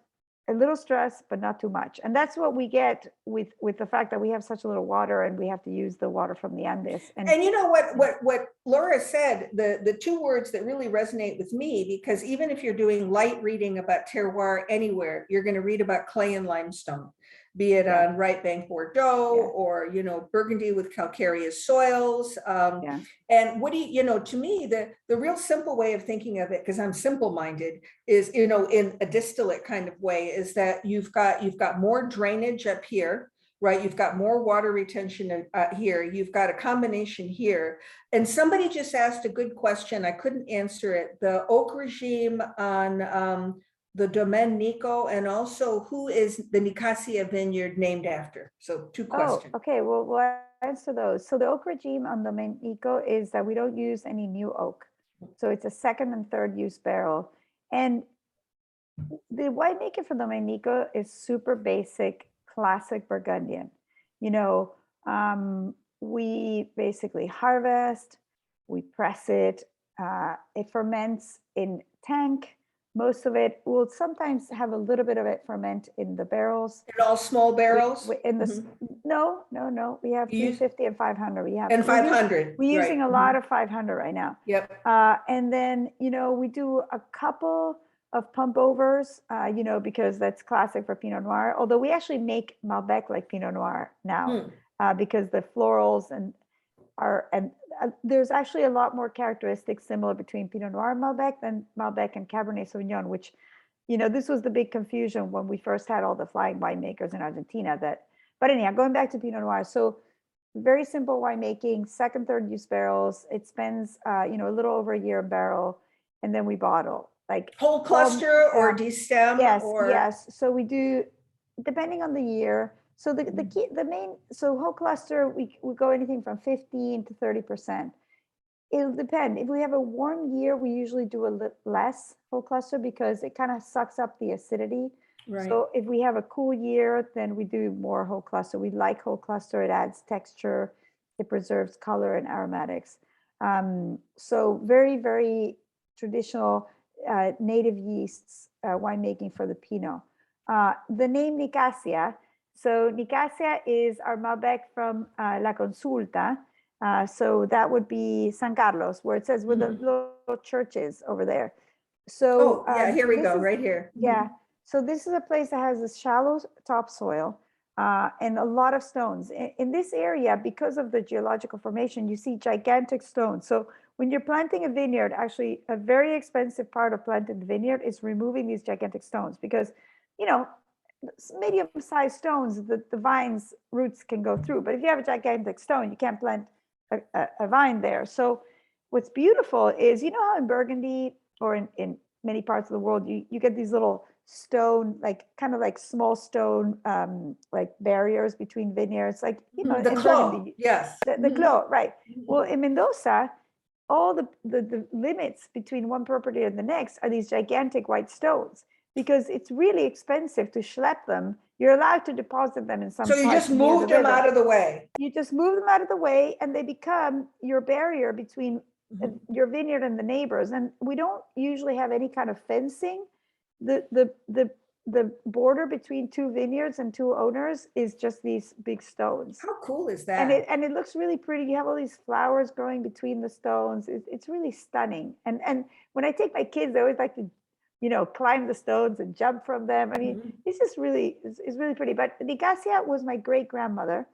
a little stress, but not too much. And that's what we get with the fact that we have such a little water and we have to use the water from the Andes. And you know what Laura said, the two words that really resonate with me, because even if you're doing light reading about terroir anywhere, you're going to read about clay and limestone, be it on Right Bank Bordeaux or, you know, Burgundy with calcareous soils. And what do you know, to me, the real simple way of thinking of it, because I'm simple-minded, is, you know, in a distillate kind of way, is that you've got more drainage up here, right? You've got more water retention here. You've got a combination here. And somebody just asked a good question. I couldn't answer it. The oak regime on the Domaine Nico, and also who is the Nicasia vineyard named after? So two questions. Oh, okay. Well, we'll answer those. So the oak regime on Domaine Nico is that we don't use any new oak. So it's a second and third use barrel. And The winemaking for Domaine Nico is super basic, classic Burgundian. You know, we basically harvest, we press it, it ferments in tank. Most of it will sometimes have a little bit of it ferment in the barrels. In all small barrels? In the Mhm. no, we have You use- 350 and 500. We have And 500, we're using right. a lot of 500 right now. Yep. And then, you know, we do a couple of pump overs, you know, because that's classic for Pinot Noir. Although we actually make Malbec like Pinot Noir now, because the florals and there's actually a lot more characteristics similar between Pinot Noir and Malbec than Malbec and Cabernet Sauvignon, which, you know, this was the big confusion when we first had all the flying winemakers in Argentina. But anyhow, going back to Pinot Noir, so very simple winemaking, second, third use barrels. It spends, you know, a little over a year a barrel, and then we bottle like Whole cluster or destem? Yes, or... yes. So we do, depending on the year. So the main, so whole cluster, we go anything from 15 to 30%. It'll depend. If we have a warm year, we usually do a little less whole cluster because it kind of sucks up the acidity. Right. So if we have a cool year, then we do more whole cluster. We like whole cluster. It adds texture. It preserves color and aromatics. So very, very traditional native yeasts winemaking for the Pinot. The name Nicasia. So Nicasia is our Malbec from La Consulta. So that would be San Carlos, where it says where the little church is over there. So yeah, here we go, right here. Yeah. So this is a place that has a shallow topsoil and a lot of stones. In this area, because of the geological formation, you see gigantic stones. So when you're planting a vineyard, actually a very expensive part of planting the vineyard is removing these gigantic stones because, you know, medium-sized stones, the vine's roots can go through. But if you have a gigantic stone, you can't plant a vine there. So what's beautiful is, you know how in Burgundy or in many parts of the world, you get these little stone, like kind of like small stone, like barriers between vineyards, like, you know, the in clos, Burgundy, yes. the clos, right. Well, in Mendoza, all the limits between one property and the next are these gigantic white stones because it's really expensive to schlep them. You're allowed to deposit them in some. So you just moved them out of the way. You just move them out of the way, and they become your barrier between your vineyard and the neighbors. And we don't usually have any kind of fencing. The border between two vineyards and two owners is just these big stones. How cool is that? And it looks really pretty. You have all these flowers growing between the stones. It's really stunning. And when I take my kids, they always like to, you know, climb the stones and jump from them. I mean, it's just really, it's really pretty. But Nicasia was my great grandmother.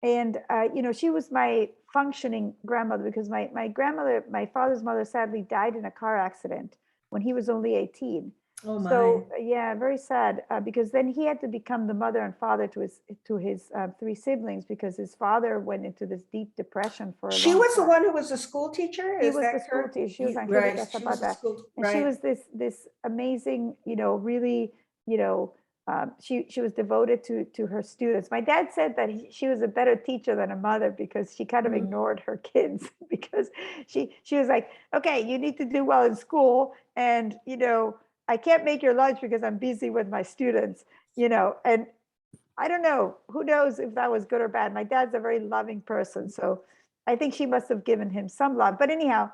And, you know, she was my functioning grandmother because my grandmother, my father's mother, sadly died in a car accident when he was only 18. Oh my. So yeah, very sad because then he had to become the mother and father to his three siblings because his father went into this deep depression for a long time. She was the one who was a school teacher? She was the school teacher. She was Angelica Zapata. And she was this amazing, you know, really, you know, she was devoted to her students. My dad said that she was a better teacher than a mother because she kind of ignored her kids because she was like, okay, you need to do well in school, and you know, I can't make your lunch because I'm busy with my students, you know. And I don't know, who knows if that was good or bad. My dad's a very loving person, so I think she must have given him some love. But anyhow,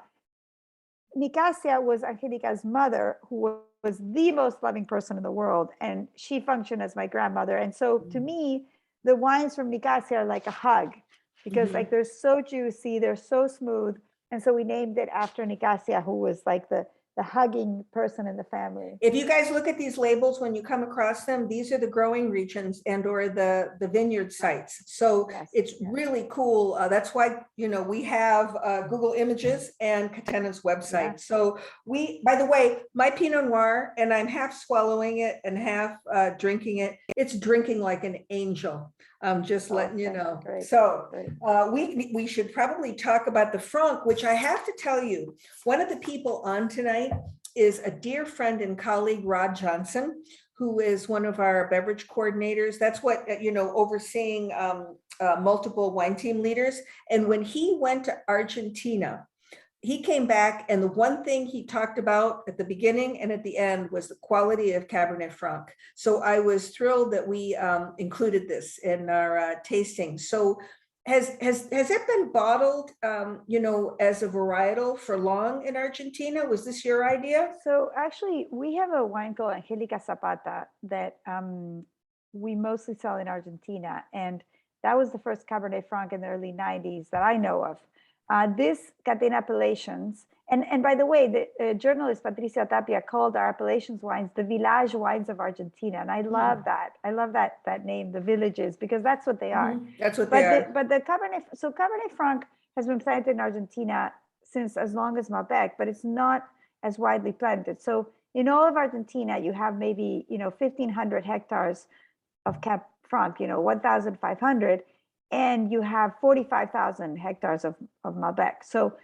Nicasia was Angelica's mother, who was the most loving person in the world, and she functioned as my grandmother. And so to me, the wines from Nicasia are like a hug because like they're so juicy, they're so smooth. And so we named it after Nicasia, who was like the hugging person in the family. If you guys look at these labels, when you come across them, these are the growing regions and or the vineyard sites. So it's really cool. That's why, you know, we have Google Images and Catena's website. So by the way, my Pinot Noir, and I'm half swallowing it and half drinking it. It's drinking like an angel. Just letting you know. Great, so we should probably talk about the Franc, which I have to tell you, one of the people on tonight is a dear friend and colleague, Rod Johnson, who is one of our beverage coordinators. That's what, you know, overseeing multiple wine team leaders. And when he went to Argentina he came back, and the one thing he talked about at the beginning and at the end was the quality of Cabernet Franc. So I was thrilled that we included this in our tasting. So has it been bottled, as a varietal for long in Argentina? Was this your idea? So actually, we have a wine called Angelica Zapata that we mostly sell in Argentina, and that was the first Cabernet Franc in the early 90s that I know of. This Catena appellations, and by the way, the journalist Patricia Tapia called our appellations wines the village wines of Argentina, and I love that. I love that name, the villages, because that's what they are. That's what they are. But the Cabernet Franc has been planted in Argentina since as long as Malbec, but it's not as widely planted. So in all of Argentina, you have maybe 1,500 hectares of Cab Franc, 1,500. And you have 45,000 hectares of Malbec. So,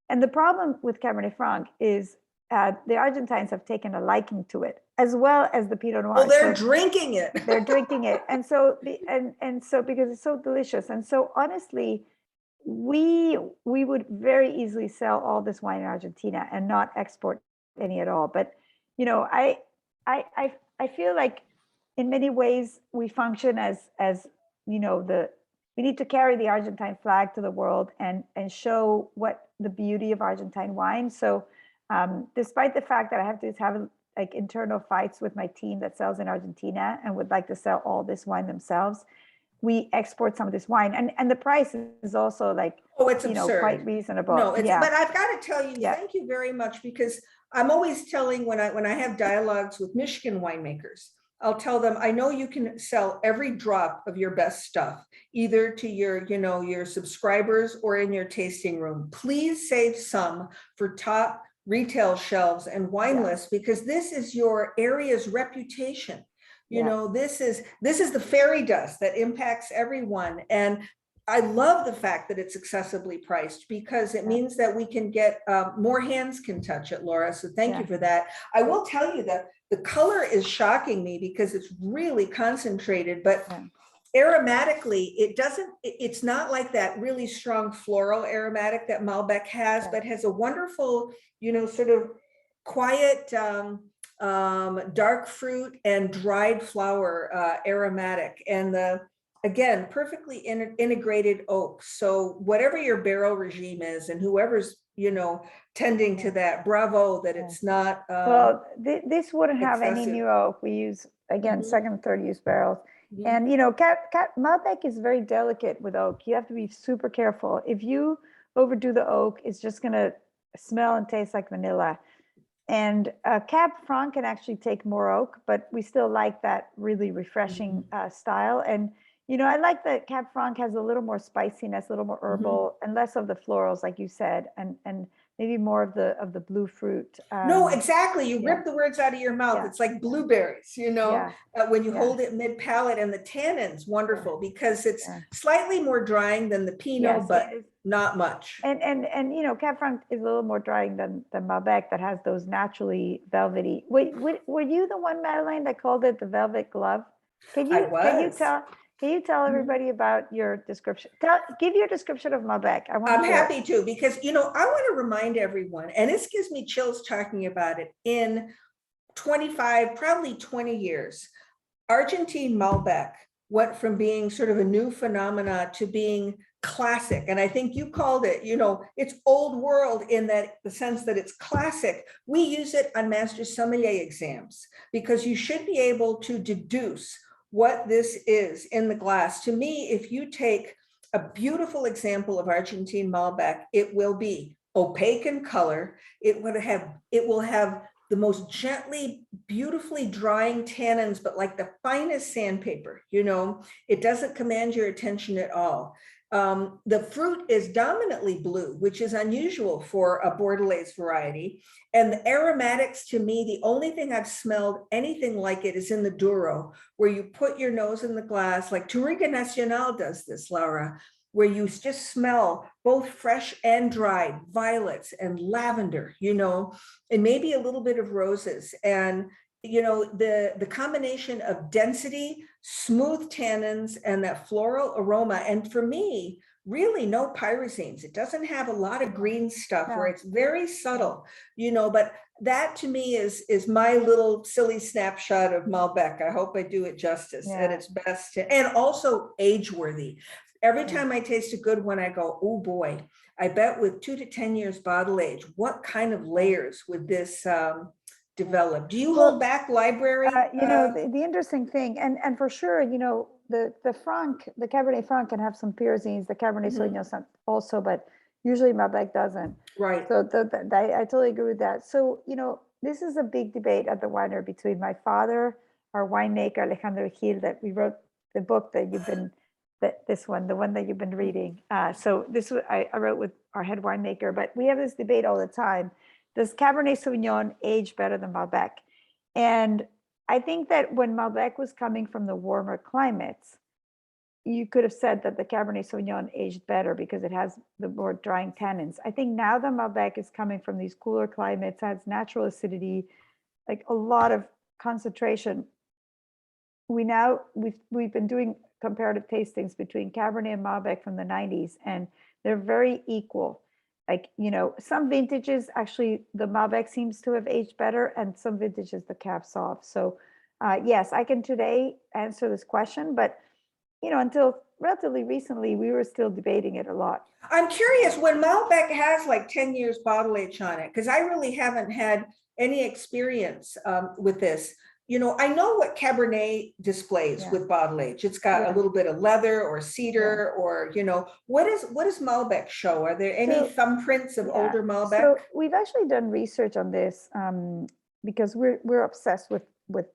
and the problem with Cabernet Franc is the Argentines have taken a liking to it, as well as the Pinot Noir. Well, they're drinking it. They're drinking it, and so so because it's so delicious, and so honestly, we would very easily sell all this wine in Argentina and not export any at all. But I feel like in many ways we function as we need to carry the Argentine flag to the world and show what the beauty of Argentine wine. So despite the fact that I have to have like internal fights with my team that sells in Argentina and would like to sell all this wine themselves, we export some of this wine. And the price is also like, it's absurd. Quite reasonable. No, but I've got to tell you, thank you very much, because I'm always telling when I have dialogues with Michigan winemakers, I'll tell them, I know you can sell every drop of your best stuff, either to your subscribers or in your tasting room. Please save some for top retail shelves and wine lists, because this is your area's reputation. This is the fairy dust that impacts everyone. And I love the fact that it's accessibly priced, because it means that we can get more hands can touch it, Laura. So thank you for that. I will tell you that the color is shocking me because it's really concentrated, but aromatically, it's not like that really strong floral aromatic that Malbec has, but has a wonderful, sort of quiet, dark fruit and dried flower aromatic. And again, perfectly integrated oak. So whatever your barrel regime is, and whoever's tending to that, bravo that it's not well, this wouldn't have any excessive. new oak. We use, again, second, third use barrels. And Malbec is very delicate with oak. You have to be super careful. If you overdo the oak, it's just going to smell and taste like vanilla. And Cab Franc can actually take more oak, but we still like that really refreshing style. And I like that Cab Franc has a little more spiciness, a little more herbal, and less of the florals, like you said, and maybe more of the blue fruit. No, exactly. You rip the words out of your mouth. It's like blueberries, when you hold it mid palate, and the tannins, wonderful, because it's slightly more drying than the Pinot, but not much. And Cab Franc is a little more drying than Malbec, that has those naturally velvety. Were you the one, Madeline, that called it the velvet glove? Can you tell everybody about your description? Give your description of Malbec. I'm happy to, because, I want to remind everyone, and this gives me chills talking about it, in 25, probably 20 years, Argentine Malbec went from being sort of a new phenomena to being classic. And I think you called it, it's old world in the sense that it's classic. We use it on master sommelier exams, because you should be able to deduce what this is in the glass. To me, if you take a beautiful example of Argentine Malbec, it will be opaque in color. It will have the most gently, beautifully drying tannins, but like the finest sandpaper. It doesn't command your attention at all. The fruit is dominantly blue, which is unusual for a Bordelaise variety. And the aromatics, to me, the only thing I've smelled anything like it is in the Douro, where you put your nose in the glass, like Touriga Nacional does this, Laura, where you just smell both fresh and dried violets and lavender, and maybe a little bit of roses. And the combination of density, smooth tannins, and that floral aroma. And for me, really no pyrazines. It doesn't have a lot of green stuff where No. it's very subtle, but that to me is my little silly snapshot of Malbec. I hope I do it justice at its best, and also age worthy. Every time I taste a good one, I go, oh boy, I bet with 2 to 10 years bottle age, what kind of layers would this develop? Do you hold back library? The interesting thing, and for sure, the Franc, the Cabernet Franc can have some pyrazines, the Cabernet Sauvignon also, but usually Malbec doesn't. Right. So I totally agree with that. So, this is a big debate at the winery between my father, our winemaker, Alejandro Gil, that we wrote the book that you've been, the one that you've been reading. So this I wrote with our head winemaker, but we have this debate all the time. Does Cabernet Sauvignon age better than Malbec? And I think that when Malbec was coming from the warmer climates, you could have said that the Cabernet Sauvignon aged better because it has the more drying tannins. I think now the Malbec is coming from these cooler climates, has natural acidity, like a lot of concentration. We've been doing comparative tastings between Cabernet and Malbec from the 90s, and they're very equal. Like, some vintages, actually, the Malbec seems to have aged better, and some vintages, the Cab Sauv. So, yes, I can today answer this question, but, until relatively recently, we were still debating it a lot. I'm curious, when Malbec has like 10 years bottle age on it, because I really haven't had any experience with this. I know what Cabernet displays with bottle age. It's got a little bit of leather or cedar or, what does Malbec show? Are there any thumbprints of older Malbec? So we've actually done research on this because we're obsessed with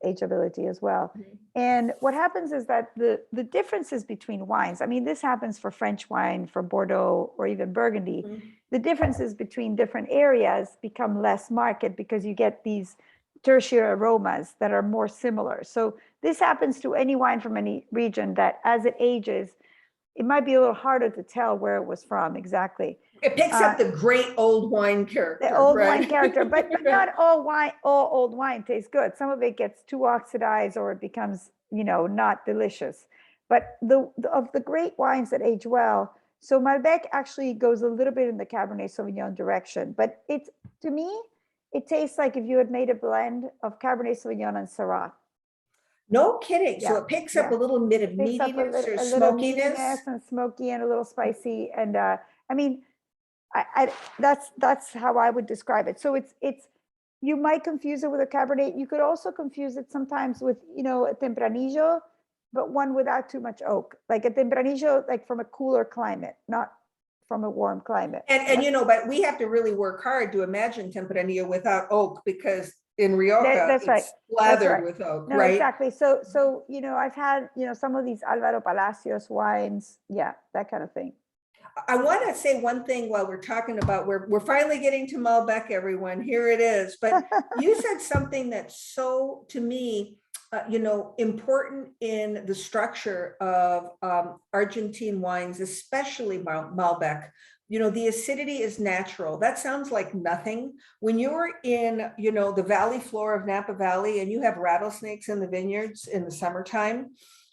ageability as well. And what happens is that the differences between wines, I mean, this happens for French wine, for Bordeaux, or even Burgundy. The differences between different areas become less marked because you get these tertiary aromas that are more similar. So this happens to any wine from any region, that as it ages, it might be a little harder to tell where it was from exactly. It picks up the great old wine character. The old wine character, but not all old wine tastes good. Some of it gets too oxidized or it becomes, not delicious. But of the great wines that age well, so Malbec actually goes a little bit in the Cabernet Sauvignon direction, but to me, it tastes like if you had made a blend of Cabernet Sauvignon and Syrah. No kidding. So it picks up a little bit of meatiness or smokiness. And smoky and a little spicy. And I mean, that's how I would describe it. So it's you might confuse it with a Cabernet. You could also confuse it sometimes with, a Tempranillo, but one without too much oak. Like a Tempranillo, like from a cooler climate, not from a warm climate. And but we have to really work hard to imagine Tempranillo without oak, because in Rioja, it's slathered with oak, no, right? Exactly. So I've had, some of these Alvaro Palacios wines, that kind of thing. I want to say one thing while we're talking about, we're finally getting to Malbec, everyone. Here it is. But you said something that's so, to me, important in the structure of Argentine wines, especially Malbec. The acidity is natural. That sounds like nothing. When you're in, the valley floor of Napa Valley and you have rattlesnakes in the vineyards in the summertime,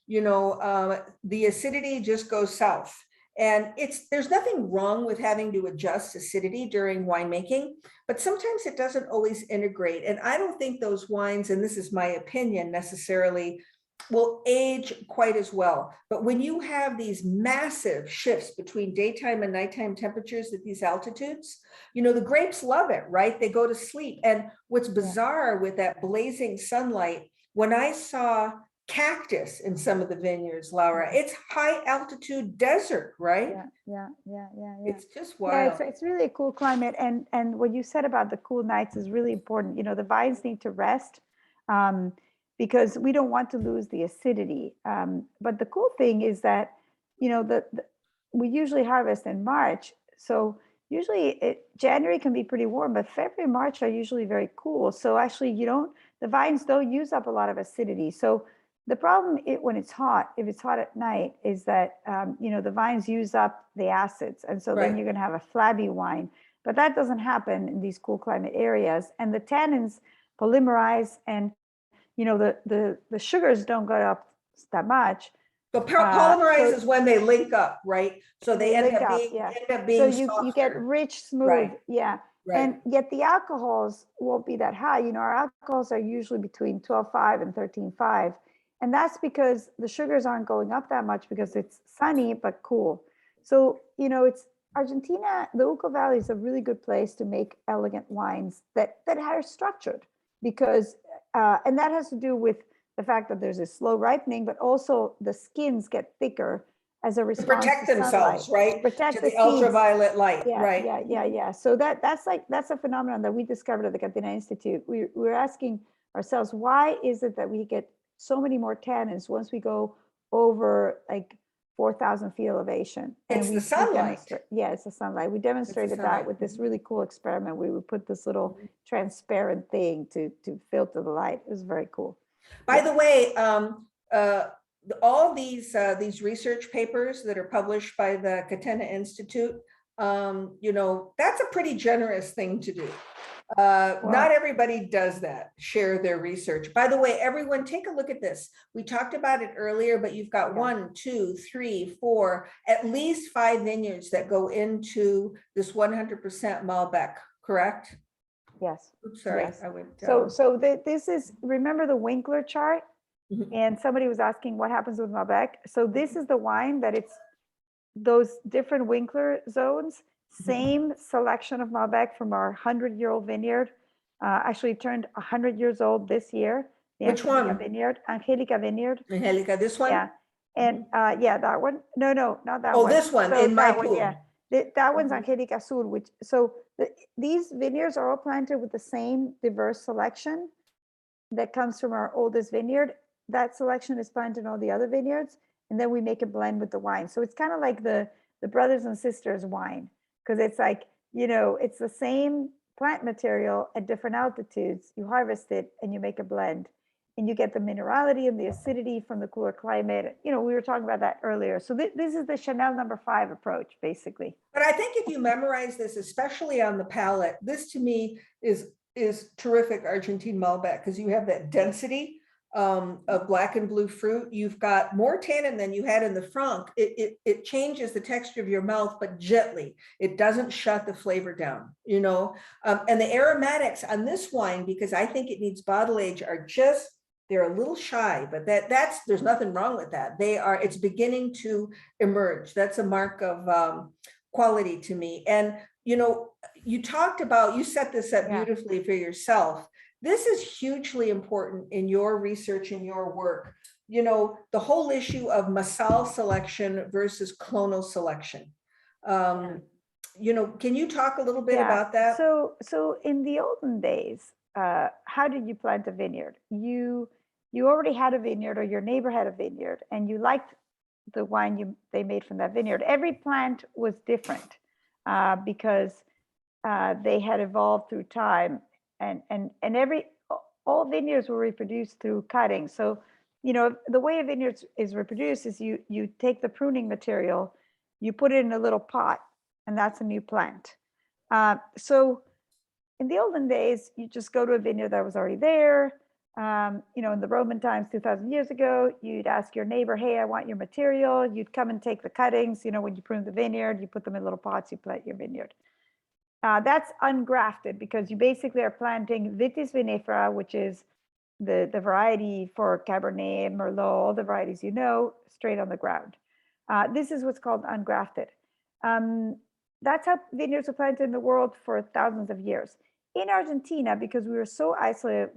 the acidity just goes south. And there's nothing wrong with having to adjust acidity during winemaking, but sometimes it doesn't always integrate. And I don't think those wines, and this is my opinion, necessarily will age quite as well. But when you have these massive shifts between daytime and nighttime temperatures at these altitudes, the grapes love it, right? They go to sleep. And what's bizarre with that blazing sunlight, when I saw cactus in some of the vineyards, Laura, it's high altitude desert, right? Yeah. It's just wild. It's really a cool climate. And what you said about the cool nights is really important. The vines need to rest because we don't want to lose the acidity. But the cool thing is that, we usually harvest in March. So usually January can be pretty warm, but February, March are usually very cool. So actually the vines don't use up a lot of acidity. So the problem when it's hot, if it's hot at night, is that, the vines use up the acids. And so then you're going to have a flabby wine. But that doesn't happen in these cool climate areas. And the tannins polymerize and, the sugars don't go up that much. So polymerize so is when they link up, right? So they end link up up, being, yeah. end up being So you get softer. rich, smooth, Right. yeah. Right. And yet the alcohols won't be that high. You know, our alcohols are usually between 12.5 and 13.5. And that's because the sugars aren't going up that much because it's sunny but cool. So, you know, it's Argentina, the Uco Valley is a really good place to make elegant wines that are structured because, and that has to do with the fact that there's a slow ripening, but also the skins get thicker as a response Protect to themselves, sunlight. right? Protect To the the seeds. ultraviolet light, Yeah, right? yeah. So that's a phenomenon that we discovered at the Catena Institute. We were asking ourselves, why is it that we get so many more tannins once we go over like 4,000 feet elevation? And It's the sunlight. Yeah, it's the sunlight. We demonstrated that sunlight. with this really cool experiment. We would put this little transparent thing to filter the light. It was very cool. By the way, all these research papers that are published by the Catena Institute, you know, that's a pretty generous thing to do. Not everybody does that, share their research. By the way, everyone, take a look at this. We talked about it earlier, but you've got 1, 2, 3, 4, at least 5 vineyards that go into this 100% Malbec, correct? Yes. Oops, sorry, yes. I went. So this is, remember the Winkler chart? Mhm. And somebody was asking what happens with Malbec. So this is the wine that it's those different Winkler zones, same selection of Malbec from our 100-year-old vineyard. Actually turned 100 years old this year. Which one? Vineyard, Angelica Vineyard. Angelica, this one? Yeah. And yeah, that one. No, not that Oh, one. this one So in my that one, pool. yeah. That one's Angelica Azul, which, so these vineyards are all planted with the same diverse selection that comes from our oldest vineyard. That selection is planted in all the other vineyards, and then we make a blend with the wine. So it's kind of like the brothers and sisters wine, because it's like, you know, it's the same plant material at different altitudes. You harvest it and you make a blend, and you get the minerality and the acidity from the cooler climate. You know, we were talking about that earlier. So this is the Chanel #5 approach, basically. But I think if you memorize this, especially on the palate, this to me is terrific Argentine Malbec, because you have that density of black and blue fruit. You've got more tannin than you had in the Franc. It changes the texture of your mouth, but gently. It doesn't shut the flavor down, you know. And the aromatics on this wine, because I think it needs bottle age, are just, they're a little shy, but that's there's nothing wrong with that. It's beginning to emerge. That's a mark of quality to me. And you know, you talked about, you set this up beautifully for yourself. This is hugely important in your research and your work. You know, the whole issue of Massal selection versus clonal selection. You know, can you talk a little bit about that? So in the olden days, how did you plant a vineyard? You already had a vineyard, or your neighbor had a vineyard, and you liked the wine they made from that vineyard. Every plant was different because they had evolved through time, and all vineyards were reproduced through cutting. So, you know, the way a vineyard is reproduced is you take the pruning material, you put it in a little pot, and that's a new plant. So in the olden days, you just go to a vineyard that was already there. You know, in the Roman times, 2,000 years ago, you'd ask your neighbor, hey, I want your material. You'd come and take the cuttings. You know, when you prune the vineyard, you put them in little pots, you plant your vineyard. That's ungrafted, because you basically are planting Vitis vinifera, which is the variety for Cabernet, Merlot, all the varieties you know, straight on the ground. This is what's called ungrafted. That's how vineyards were planted in the world for thousands of years. In Argentina, because we were so isolated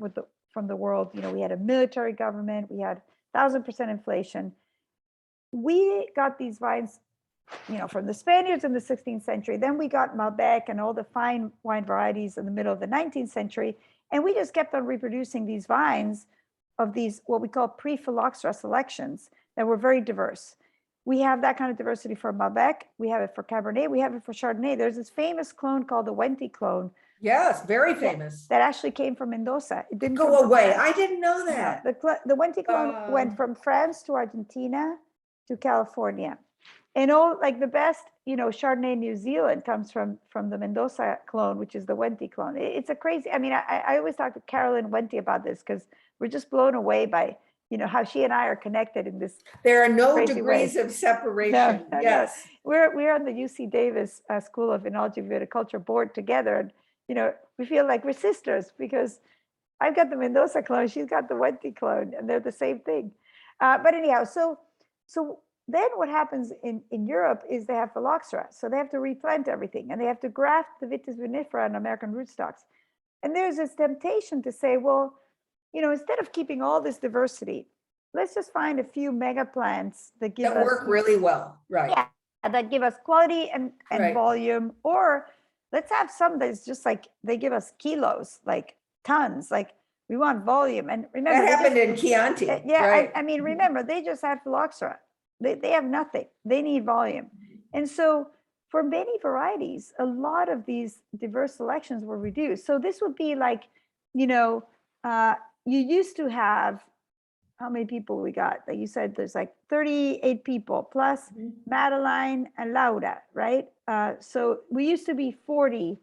from the world, you know, we had a military government, we had 1,000% inflation. We got these vines, you know, from the Spaniards in the 16th century. Then we got Malbec and all the fine wine varieties in the middle of the 19th century. And we just kept on reproducing these vines of these, what we call pre-phylloxera selections, that were very diverse. We have that kind of diversity for Malbec. We have it for Cabernet. We have it for Chardonnay. There's this famous clone called the Wendy clone. Yes, very famous. That actually came from Mendoza. It didn't go away. I didn't know that. No, the Wendy clone went from France to Argentina to California. And all, like, the best, you know, Chardonnay New Zealand comes from the Mendoza clone, which is the Wendy clone. It's a crazy, I mean, I always talk to Carolyn Wendy about this, because we're just blown away by how she and I are connected in this. There are no crazy degrees way. of separation. No. Yes. We're on the UC Davis School of Enology and Viticulture board together. And, we feel like we're sisters because I've got the Mendoza clone, she's got the Wendy clone, and they're the same thing. But anyhow, so then what happens in Europe is they have phylloxera. So they have to replant everything and they have to graft the Vitis vinifera and American rootstocks. And there's this temptation to say, well, instead of keeping all this diversity, let's just find a few mega plants that give us work really well. Right. Yeah, that give us quality and Right. volume. Or let's have some that's just like they give us kilos, like tons, like we want volume. And remember, That happened in Chianti. yeah, Right. I mean, remember, they just had phylloxera. They have nothing. They need volume. And so for many varieties, a lot of these diverse selections were reduced. So this would be like, you used to have, how many people we got? That you said there's like 38 people plus Madeline and Laura, right? So we used to be 40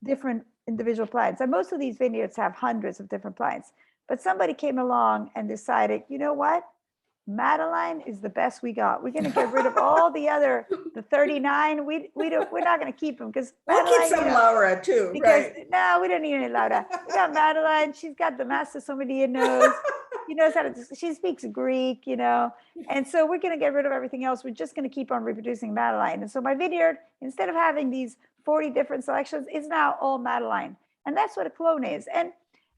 different individual plants. And most of these vineyards have hundreds of different plants. But somebody came along and decided, you know what? Madeline is the best we got. We're going to get rid of all the 39. We're not going to keep them because We'll keep some Laura too. Because Right. no, we don't need any Laura. We got Madeline. She's got the Master Sommelier nose. She knows how to. She speaks Greek, And so we're going to get rid of everything else. We're just going to keep on reproducing Madeline. And so my vineyard, instead of having these 40 different selections, is now all Madeline. And that's what a clone is. And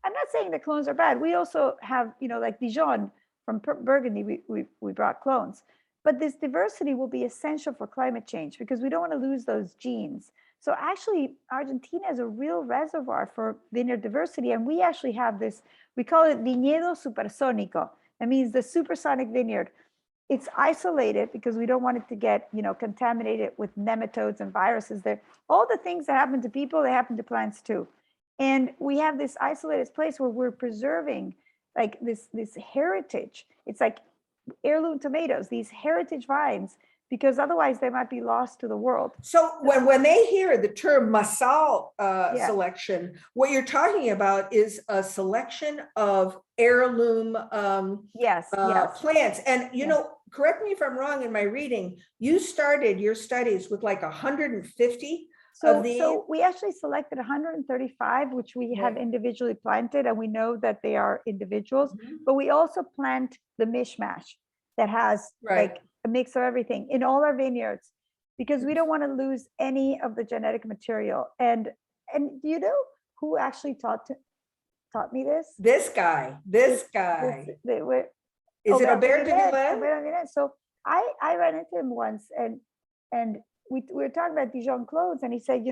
I'm not saying the clones are bad. We also have, like Dijon from Burgundy, we brought clones. But this diversity will be essential for climate change because we don't want to lose those genes. So actually, Argentina is a real reservoir for vineyard diversity. And we actually have this, we call it viñedo supersónico. That means the supersonic vineyard. It's isolated because we don't want it to get, contaminated with nematodes and viruses. There, all the things that happen to people, they happen to plants too. And we have this isolated place where we're preserving like this heritage. It's like heirloom tomatoes, these heritage vines, because otherwise they might be lost to the world. So when they hear the term Massal selection, what you're talking about is a selection of heirloom plants. And, correct me if I'm wrong in my reading, you started your studies with like 150 of these? So we actually selected 135, which we have individually planted, and we know that they are individuals, but we also plant the mishmash that has like a mix of everything in all our vineyards, because we don't want to lose any of the genetic material. And do you know who actually taught me this? This guy. Is it Albert de Villeneuve? So I ran into him once, and we were talking about Dijon clones, and he said,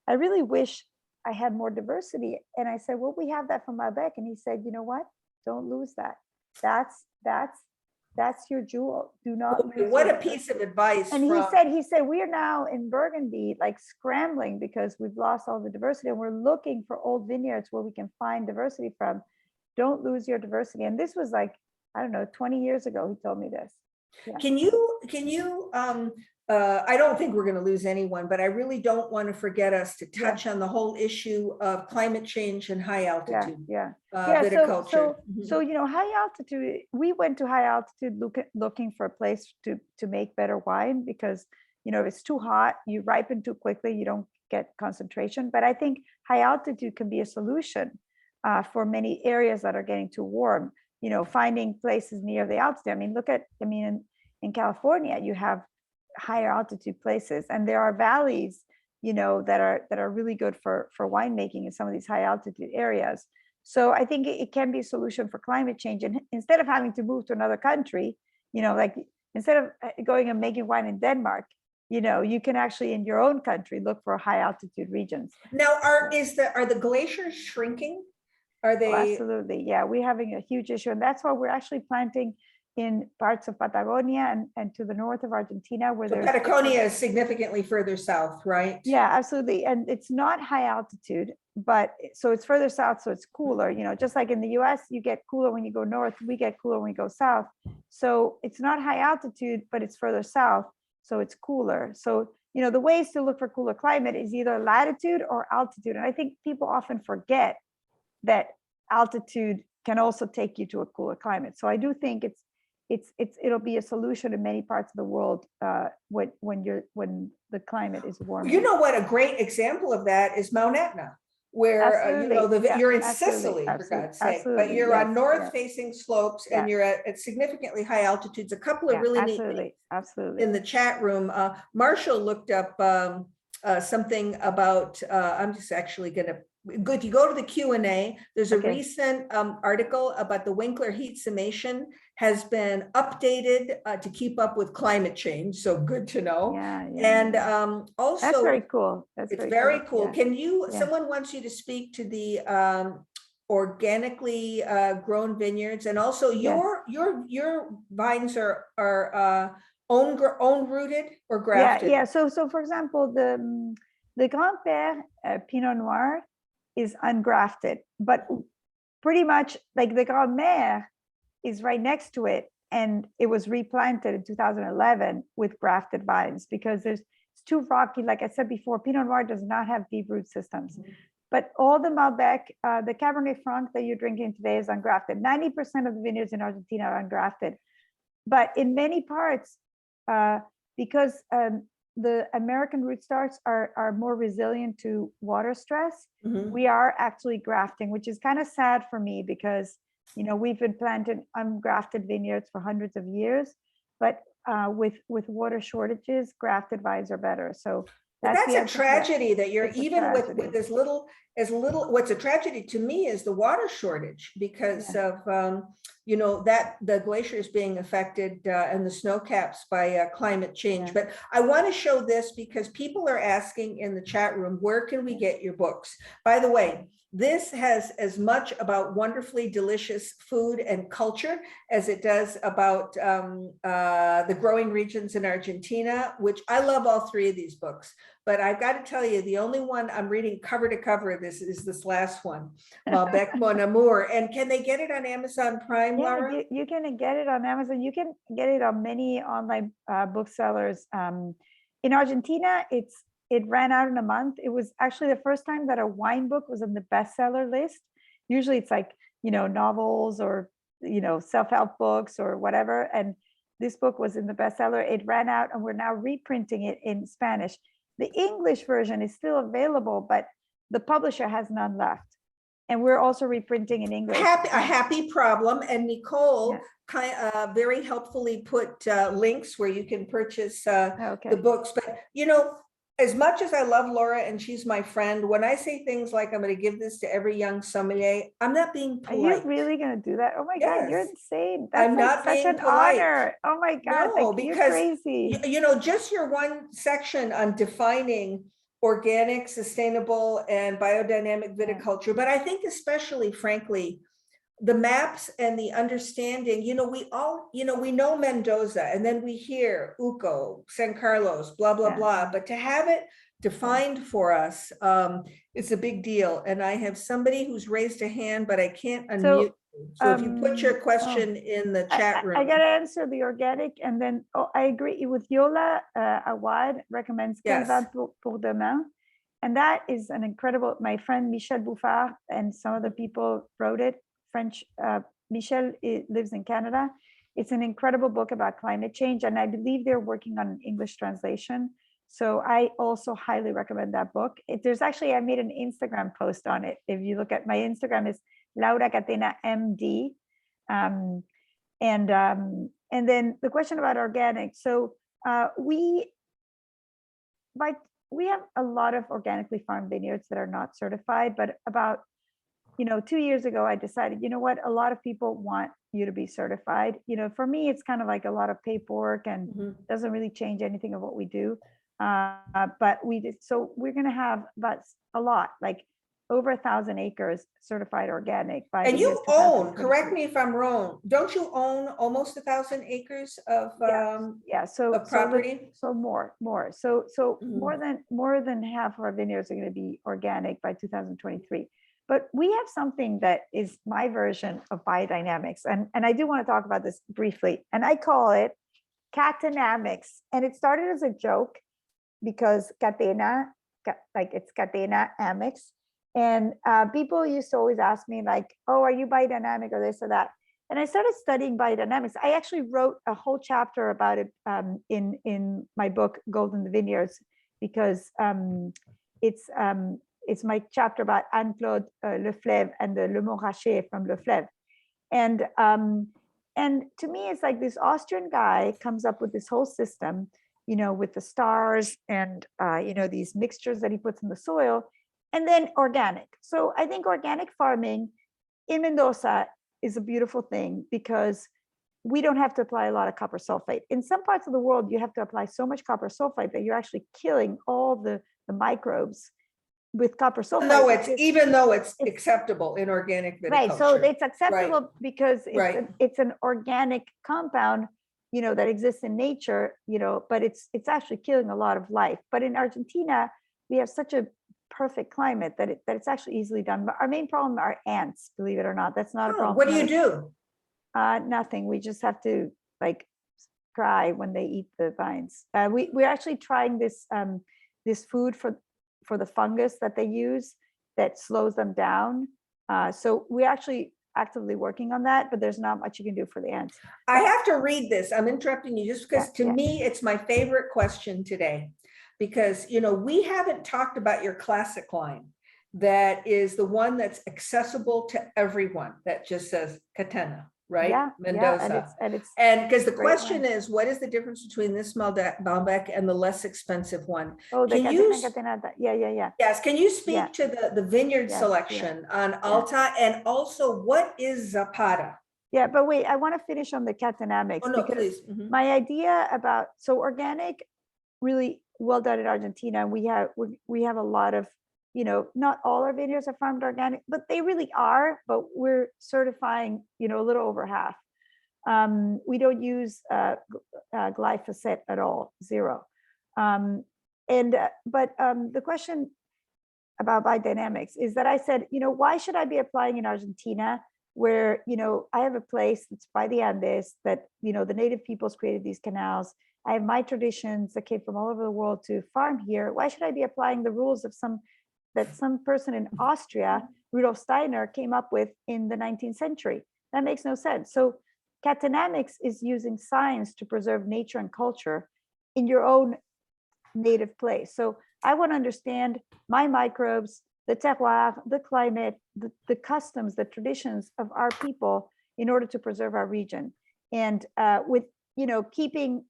I really wish I had more diversity. And I said, well, we have that from Malbec. And he said, you know what? Don't lose that. That's your jewel. Do not lose. What a piece of advice. And he said, we are now in Burgundy, like scrambling because we've lost all the diversity, and we're looking for old vineyards where we can find diversity from. Don't lose your diversity. And this was like, I don't know, 20 years ago, he told me this. Yeah. Can you I don't think we're going to lose anyone, but I really don't want to forget us to touch on the whole issue of climate change and high altitude. Viticulture. So high altitude, we went to high altitude looking for a place to make better wine, because if it's too hot, you ripen too quickly, you don't get concentration. But I think high altitude can be a solution for many areas that are getting too warm, finding places near the altitude. In California, you have higher altitude places, and there are valleys, that are really good for winemaking in some of these high altitude areas. So I think it can be a solution for climate change. And instead of having to move to another country, like instead of going and making wine in Denmark, you can actually in your own country look for high altitude regions. Now, are the glaciers shrinking? Are they? Oh, absolutely. Yeah, we're having a huge issue. And that's why we're actually planting in parts of Patagonia and to the north of Argentina, where there's Patagonia is significantly further south, right? Yeah, absolutely. And it's not high altitude, but so it's further south, so it's cooler. Just like in the US, you get cooler when you go north, we get cooler when we go south. So it's not high altitude, but it's further south, so it's cooler. So the ways to look for cooler climate is either latitude or altitude. And I think people often forget that altitude can also take you to a cooler climate. So I do think it'll be a solution in many parts of the world when the climate is warmer. You know what? A great example of that is Mount Etna, where you're in Sicily, for God's sake, but you're on north-facing slopes and you're at significantly high altitudes. A couple of really neat things in the chat room. Marshall looked up something about. I'm just actually going to. If you go to the Q&A, there's a recent article about the Winkler heat summation has been updated to keep up with climate change. So good to know. Also, that's very cool. It's very cool. Yeah. Can you? Someone wants you to speak to the organically grown vineyards, and also your vines are own rooted or grafted. Yeah. So for example, the Grand-Père Pinot Noir is ungrafted, but pretty much like the Grand-Mère is right next to it, and it was replanted in 2011 with grafted vines because it's too rocky. Like I said before, Pinot Noir does not have deep root systems. Mm-hmm. But all the Malbec, the Cabernet Franc that you're drinking today is ungrafted. 90% of the vineyards in Argentina are ungrafted. But in many parts, because the American rootstocks are more resilient to water stress, we are actually grafting, which is kind of sad for me because, we've been planting ungrafted vineyards for hundreds of years, but with water shortages, grafted vines are better. So that's a tragedy that you're even with as little, what's a tragedy to me is the water shortage because of, that the glaciers being affected and the snow caps by climate change. But I want to show this because people are asking in the chat room, where can we get your books? By the way, this has as much about wonderfully delicious food and culture as it does about the growing regions in Argentina, which I love all three of these books. But I've got to tell you, the only one I'm reading cover to cover this is this last one, Malbec Mon Amour. And can they get it on Amazon Prime, Laura? You can get it on Amazon. You can get it on many online booksellers. In Argentina, it ran out in a month. It was actually the first time that a wine book was on the bestseller list. Usually it's like, novels or, self-help books or whatever. And this book was in the bestseller. It ran out and we're now reprinting it in Spanish. The English version is still available, but the publisher has none left. And we're also reprinting in English. A happy problem. And Nicole very helpfully put links where you can purchase the books. But, as much as I love Laura and she's my friend, when I say things like I'm going to give this to every young sommelier, I'm not being polite. Are you really going to do that? Oh my God, you're insane. That's I'm not such an honor. Oh my God, no, because you're crazy. Just your one section on defining organic, sustainable, and biodynamic viticulture. But I think especially, frankly, the maps and the understanding, we know Mendoza, and then we hear Uco, San Carlos, blah, blah, blah. But to have it defined for us, it's a big deal. And I have somebody who's raised a hand, but I can't unmute. So if you put your question in the chat room. I got to answer the organic. And then I agree with Yola Awad recommends Calva pour Demain. And that is an incredible, my friend Michel Bouffard and some of the people wrote it. French, Michel lives in Canada. It's an incredible book about climate change, and I believe they're working on an English translation. So I also highly recommend that book. There's actually, I made an Instagram post on it. If you look at my Instagram, is Laura Catena MD. And then the question about organic. So we have a lot of organically farmed vineyards that are not certified, but about 2 years ago, I decided, a lot of people want you to be certified. For me, it's kind of like a lot of paperwork and doesn't really change anything of what we do. But so we're going to have a lot, like over 1,000 acres certified organic. And you own, correct me if I'm wrong, don't you own almost 1,000 acres of property? So more. So more than half of our vineyards are going to be organic by 2023. But we have something that is my version of biodynamics. And I do want to talk about this briefly. And I call it Catenamics. And it started as a joke because Catena, like it's Catena Amix. And people used to always ask me like, oh, are you biodynamic or this or that? And I started studying biodynamics. I actually wrote a whole chapter about it in my book, Golden the Vineyards, because it's my chapter about Anne-Claude Leflèvre and the Le Montrachet from Leflèvre. And to me, it's like this Austrian guy comes up with this whole system, you know, with the stars and, you know, these mixtures that he puts in the soil, and then organic. So I think organic farming in Mendoza is a beautiful thing because we don't have to apply a lot of copper sulfate. In some parts of the world, you have to apply so much copper sulfate that you're actually killing all the microbes with copper sulfate. No, even though it's acceptable in organic viticulture. Right, so it's acceptable because Right. it's an organic compound, you know, that exists in nature, you know, but it's actually killing a lot of life. But in Argentina, we have such a perfect climate that it's actually easily done. But our main problem are ants, believe it or not. That's not a problem. What do you do? Nothing. We just have to like cry when they eat the vines. We're actually trying this this food for the fungus that they use that slows them down. So we're actually actively working on that, but there's not much you can do for the ants. I have to read this. I'm interrupting you just because to me, it's my favorite question today. Because, you know, we haven't talked about your classic line that is the one that's accessible to everyone that just says Catena, right? Yeah, Mendoza. Yeah, and because the question is, what is the difference between this Malbec and the less expensive one? Oh, the Catena, yeah. Yes, can you speak to the vineyard selection on Alta, and also what is Zapata? Yeah, but wait, I want to finish on the Catenamics. Oh, no, because please. My idea about, so organic, really well done in Argentina. We have a lot of, you know, not all our vineyards are farmed organic, but they really are, but we're certifying, you know, a little over half. We don't use glyphosate at all, zero. But the question about biodynamics is that I said, you know, why should I be applying in Argentina where, you know, I have a place that's by the Andes that, you know, the native peoples created these canals. I have my traditions that came from all over the world to farm here. Why should I be applying the rules of some person in Austria, Rudolf Steiner, came up with in the 19th century? That makes no sense. So Catenamics is using science to preserve nature and culture in your own native place. So I want to understand my microbes, the terroir, the climate, the customs, the traditions of our people in order to preserve our region. And with, you know, keeping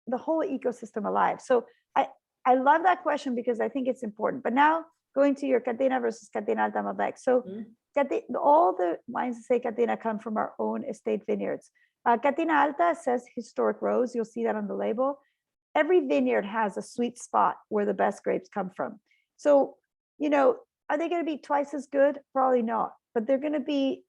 the whole ecosystem alive. So I love that question because I think it's important. But now going to your Catena versus Catena Alta Malbec. So all the wines that say Catena come from our own estate vineyards. Catena Alta says historic rows. You'll see that on the label. Every vineyard has a sweet spot where the best grapes come from. So, you know, are they going to be twice as good? Probably not, but they're going to be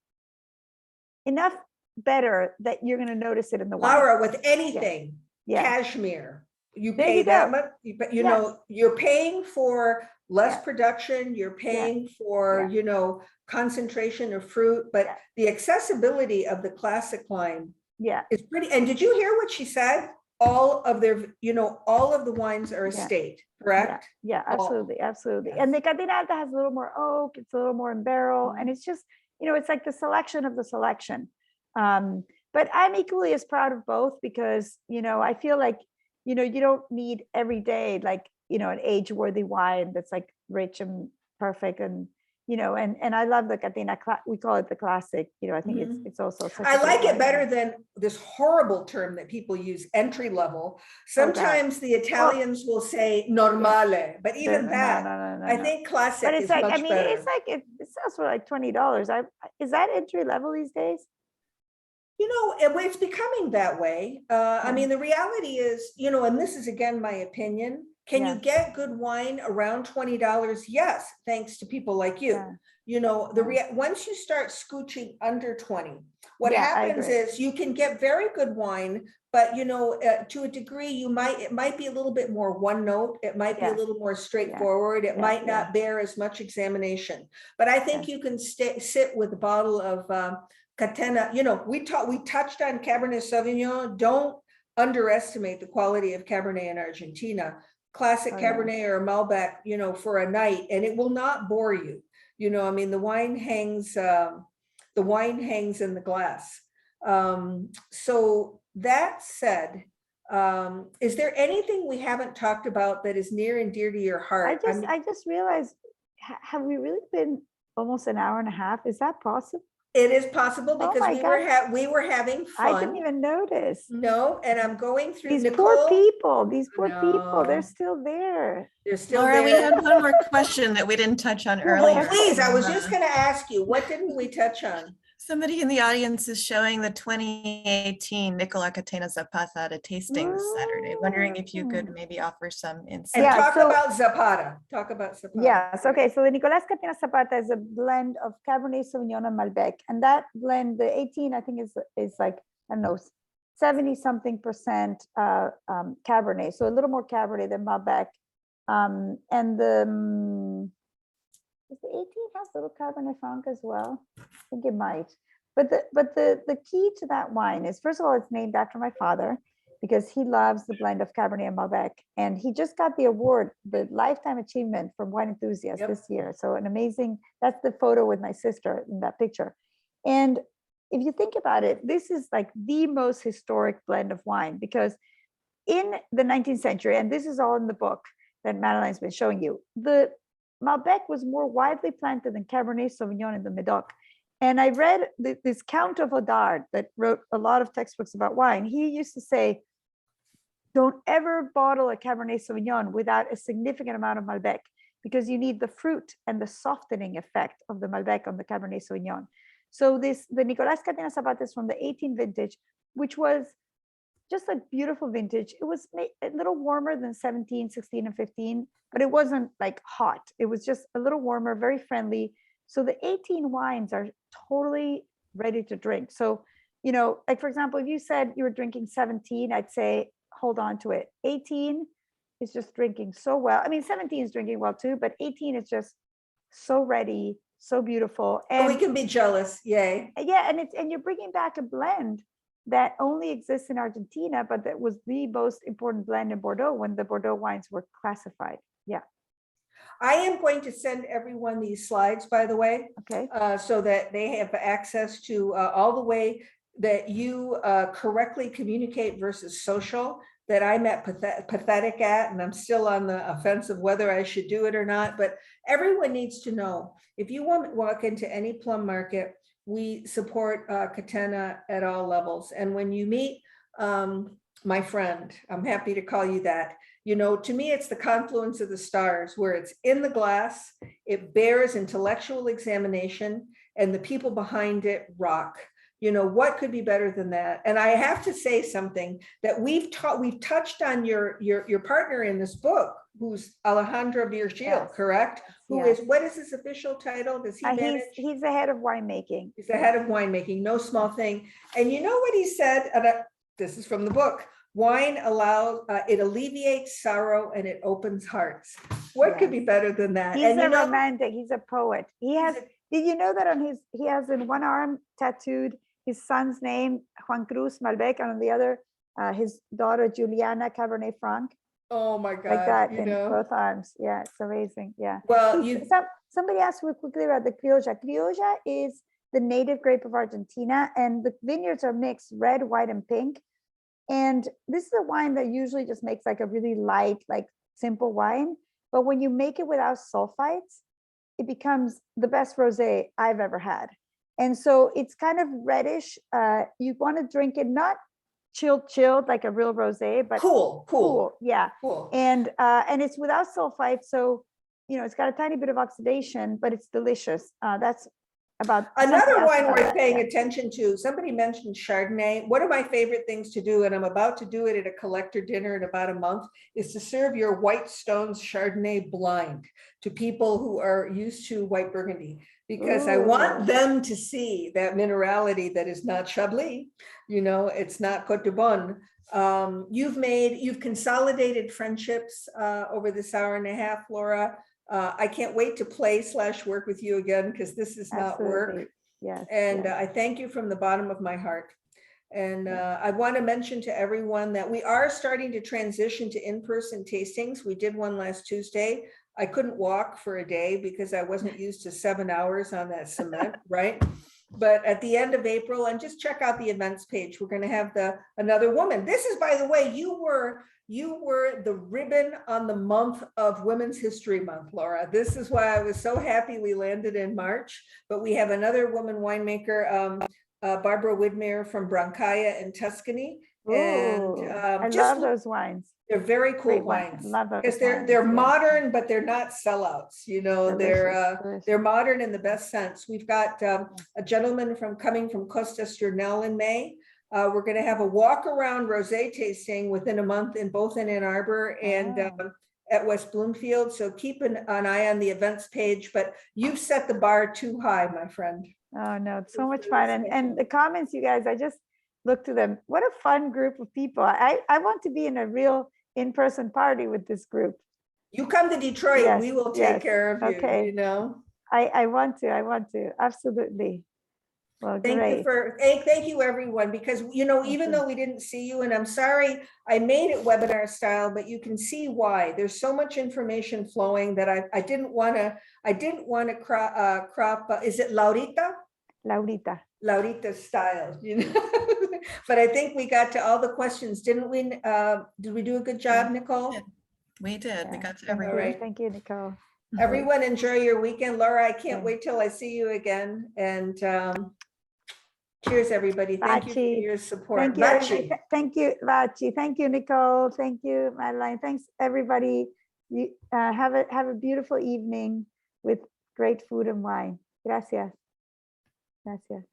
enough better that you're going to notice it in the wine. Laura, with anything, cashmere, you pay that much, but you know, you're paying for less production, you're paying for, you know, concentration of fruit, but the accessibility of the classic line is pretty. And did you hear what she said? All of their, you know, all of the wines are estate, correct? Yeah, absolutely. And the Catena Alta has a little more oak, it's a little more in barrel, and it's just, you know, it's like the selection of the selection. But I'm equally as proud of both because, you know, I feel like, you know, you don't need every day, like, you know, an age-worthy wine that's like rich and perfect, and, you know, and I love the Catena, we call it the classic, you know, I think it's also such I like it better than this horrible term that people use, entry level. Sometimes the Italians will say normale, but even that, I think classic is like, much I mean, better. it's like, it sells for like $20. Is that entry level these days? You know, it's becoming that way. I mean, the reality is, you know, and this is again my opinion, can you get good wine around $20? Yes, thanks to people like you. You know, once you start scooching under 20, what happens is you can get very good wine, but, you know, to a degree, it might be a little bit more one note. It might be a little more straightforward. It might not bear as much examination, but I think you can sit with a bottle of Catena. You know, we touched on Cabernet Sauvignon. Don't underestimate the quality of Cabernet in Argentina. Classic Cabernet or Malbec, you know, for a night, and it will not bore you. I mean, the wine hangs in the glass. So that said, is there anything we haven't talked about that is near and dear to your heart? I just realized, have we really been almost an hour and a half? Is that possible? It is possible Oh because my God. we were having I didn't fun. even notice. No, and I'm going through These Nicole. poor people, they're No. still there. They're still Laura, we there. had one more question that we didn't touch on earlier. Please, I was just going to ask you, what didn't we touch on? Somebody in the audience is showing the 2018 Nicolás Catena Zapata at a tasting Saturday. Wondering if you could maybe offer some insight. And Yeah, talk so- about Zapata. Talk about Zapata. Yes, okay, so the Nicolás Catena Zapata is a blend of Cabernet Sauvignon and Malbec. And that blend, the 18, I think is like, I don't know, 70-something% Cabernet. So a little more Cabernet than Malbec. And does the 18 have little Cabernet Franc as well? I think it might. But the key to that wine is, first of all, it's named after my father because he loves the blend of Cabernet and Malbec. And he just got the award, the Lifetime Achievement from Wine Enthusiast this year. So an amazing, that's the photo with my sister in that picture. And if you think about it, this is like the most historic blend of wine because in the 19th century, and this is all in the book that Madeline's been showing you, the Malbec was more widely planted than Cabernet Sauvignon in the Médoc. And I read this Count of Odard that wrote a lot of textbooks about wine. He used to say, don't ever bottle a Cabernet Sauvignon without a significant amount of Malbec because you need the fruit and the softening effect of the Malbec on the Cabernet Sauvignon. So the Nicolás Catena Zapata is from the 18 vintage, which was just a beautiful vintage. It was a little warmer than 17, 16, and 15, but it wasn't like hot. It was just a little warmer, very friendly. So the 18 wines are totally ready to drink. So, like for example, if you said you were drinking 17, I'd say, hold on to it. 18 is just drinking so well. I mean, 17 is drinking well too, but 18 is just so ready, so beautiful. And we can be jealous, yay. Yeah, and you're bringing back a blend that only exists in Argentina, but that was the most important blend in Bordeaux when the Bordeaux wines were classified. Yeah. I am going to send everyone these slides, by the way, Okay. So that they have access to all the way that you correctly communicate versus social, that I'm at pathetic at, and I'm still on the offense of whether I should do it or not. But everyone needs to know, if you want to walk into any plum market, we support Catena at all levels. And when you meet my friend, I'm happy to call you that, to me, it's the confluence of the stars where it's in the glass, it bears intellectual examination, and the people behind it rock. What could be better than that? And I have to say something that we've touched on your partner in this book, who's Alejandro Virgil, Yes. correct? Who Yes. is, what is his official title? Does he manage? He's the head of winemaking. He's the head of winemaking, no small thing. And you know what he said? This is from the book. Wine allows, it alleviates sorrow and it opens hearts. What could be better than that? He's a romantic, he's a poet. Did you know that he has in one arm tattooed his son's name, Juan Cruz Malbec, and on the other, his daughter, Juliana Cabernet Franc? Oh my God. Like that in both arms. Yeah, it's amazing. Yeah. Well, somebody asked real quickly about the Criolla. Criolla is the native grape of Argentina, and the vineyards are mixed red, white, and pink. And this is a wine that usually just makes like a really light, like simple wine. But when you make it without sulfites, it becomes the best rosé I've ever had. And so it's kind of reddish. You want to drink it not chilled like a real rosé, but cool. Yeah. Cool. And it's without sulfite. So, it's got a tiny bit of oxidation, but it's delicious. That's about another wine worth paying attention to. Somebody mentioned Chardonnay. One of my favorite things to do, and I'm about to do it at a collector dinner in about a month, is to serve your White Stones Chardonnay blind to people who are used to white Burgundy, because I want them to see that minerality that is not Chablis, it's not Côte de Bonne. You've consolidated friendships over this hour and a half, Laura. I can't wait to play/work with you again, because this is not work. Yes. And I thank you from the bottom of my heart. And I want to mention to everyone that we are starting to transition to in-person tastings. We did one last Tuesday. I couldn't walk for a day because I wasn't used to 7 hours on that cement, right? But at the end of April, and just check out the events page, we're going to have another woman. This is, by the way, you were the ribbon on the month of Women's History Month, Laura. This is why I was so happy we landed in March. But we have another woman winemaker, Barbara Widmer from Brancaya in Tuscany. And Ooh, I just love those wines. they're very cool Great wine. wines. Love those Because wines, they're yeah. modern, but they're not sellouts. You know, Delicious, delicious. they're modern in the best sense. We've got a gentleman coming from Costa Sturnell in May. We're going to have a walk around rosé tasting within a month in both in Ann Arbor and at West Bloomfield. So keep an eye on the events page, but you've set the bar too high, my friend. Oh no, it's so much fun. And the comments, you guys, I just looked to them. What a fun group of people. I want to be in a real in-person party with this group. You come to Detroit, Yes, we will take yes, care of you, okay. you know. I want to, absolutely. Well, great. Thank you everyone, because you know, even though we didn't see you, and I'm sorry I made it webinar style, but you can see why. There's so much information flowing that I didn't want to crop is it Laurita? Laurita style, you know. But I think we got to all the questions, didn't we? Did we do a good job, Nicole? We did. We got to Thank everything. you. Right. Thank you, Nicole. Everyone enjoy your weekend. Laura, I can't Okay. wait till I see you again. And cheers, everybody. Thank you for Vaci. your support. Thank you, Vaci. thank you, Vaci. Thank you, Nicole. Thank you, Madeline. Thanks, everybody. You have a beautiful evening with great food and wine. Gracias. Gracias.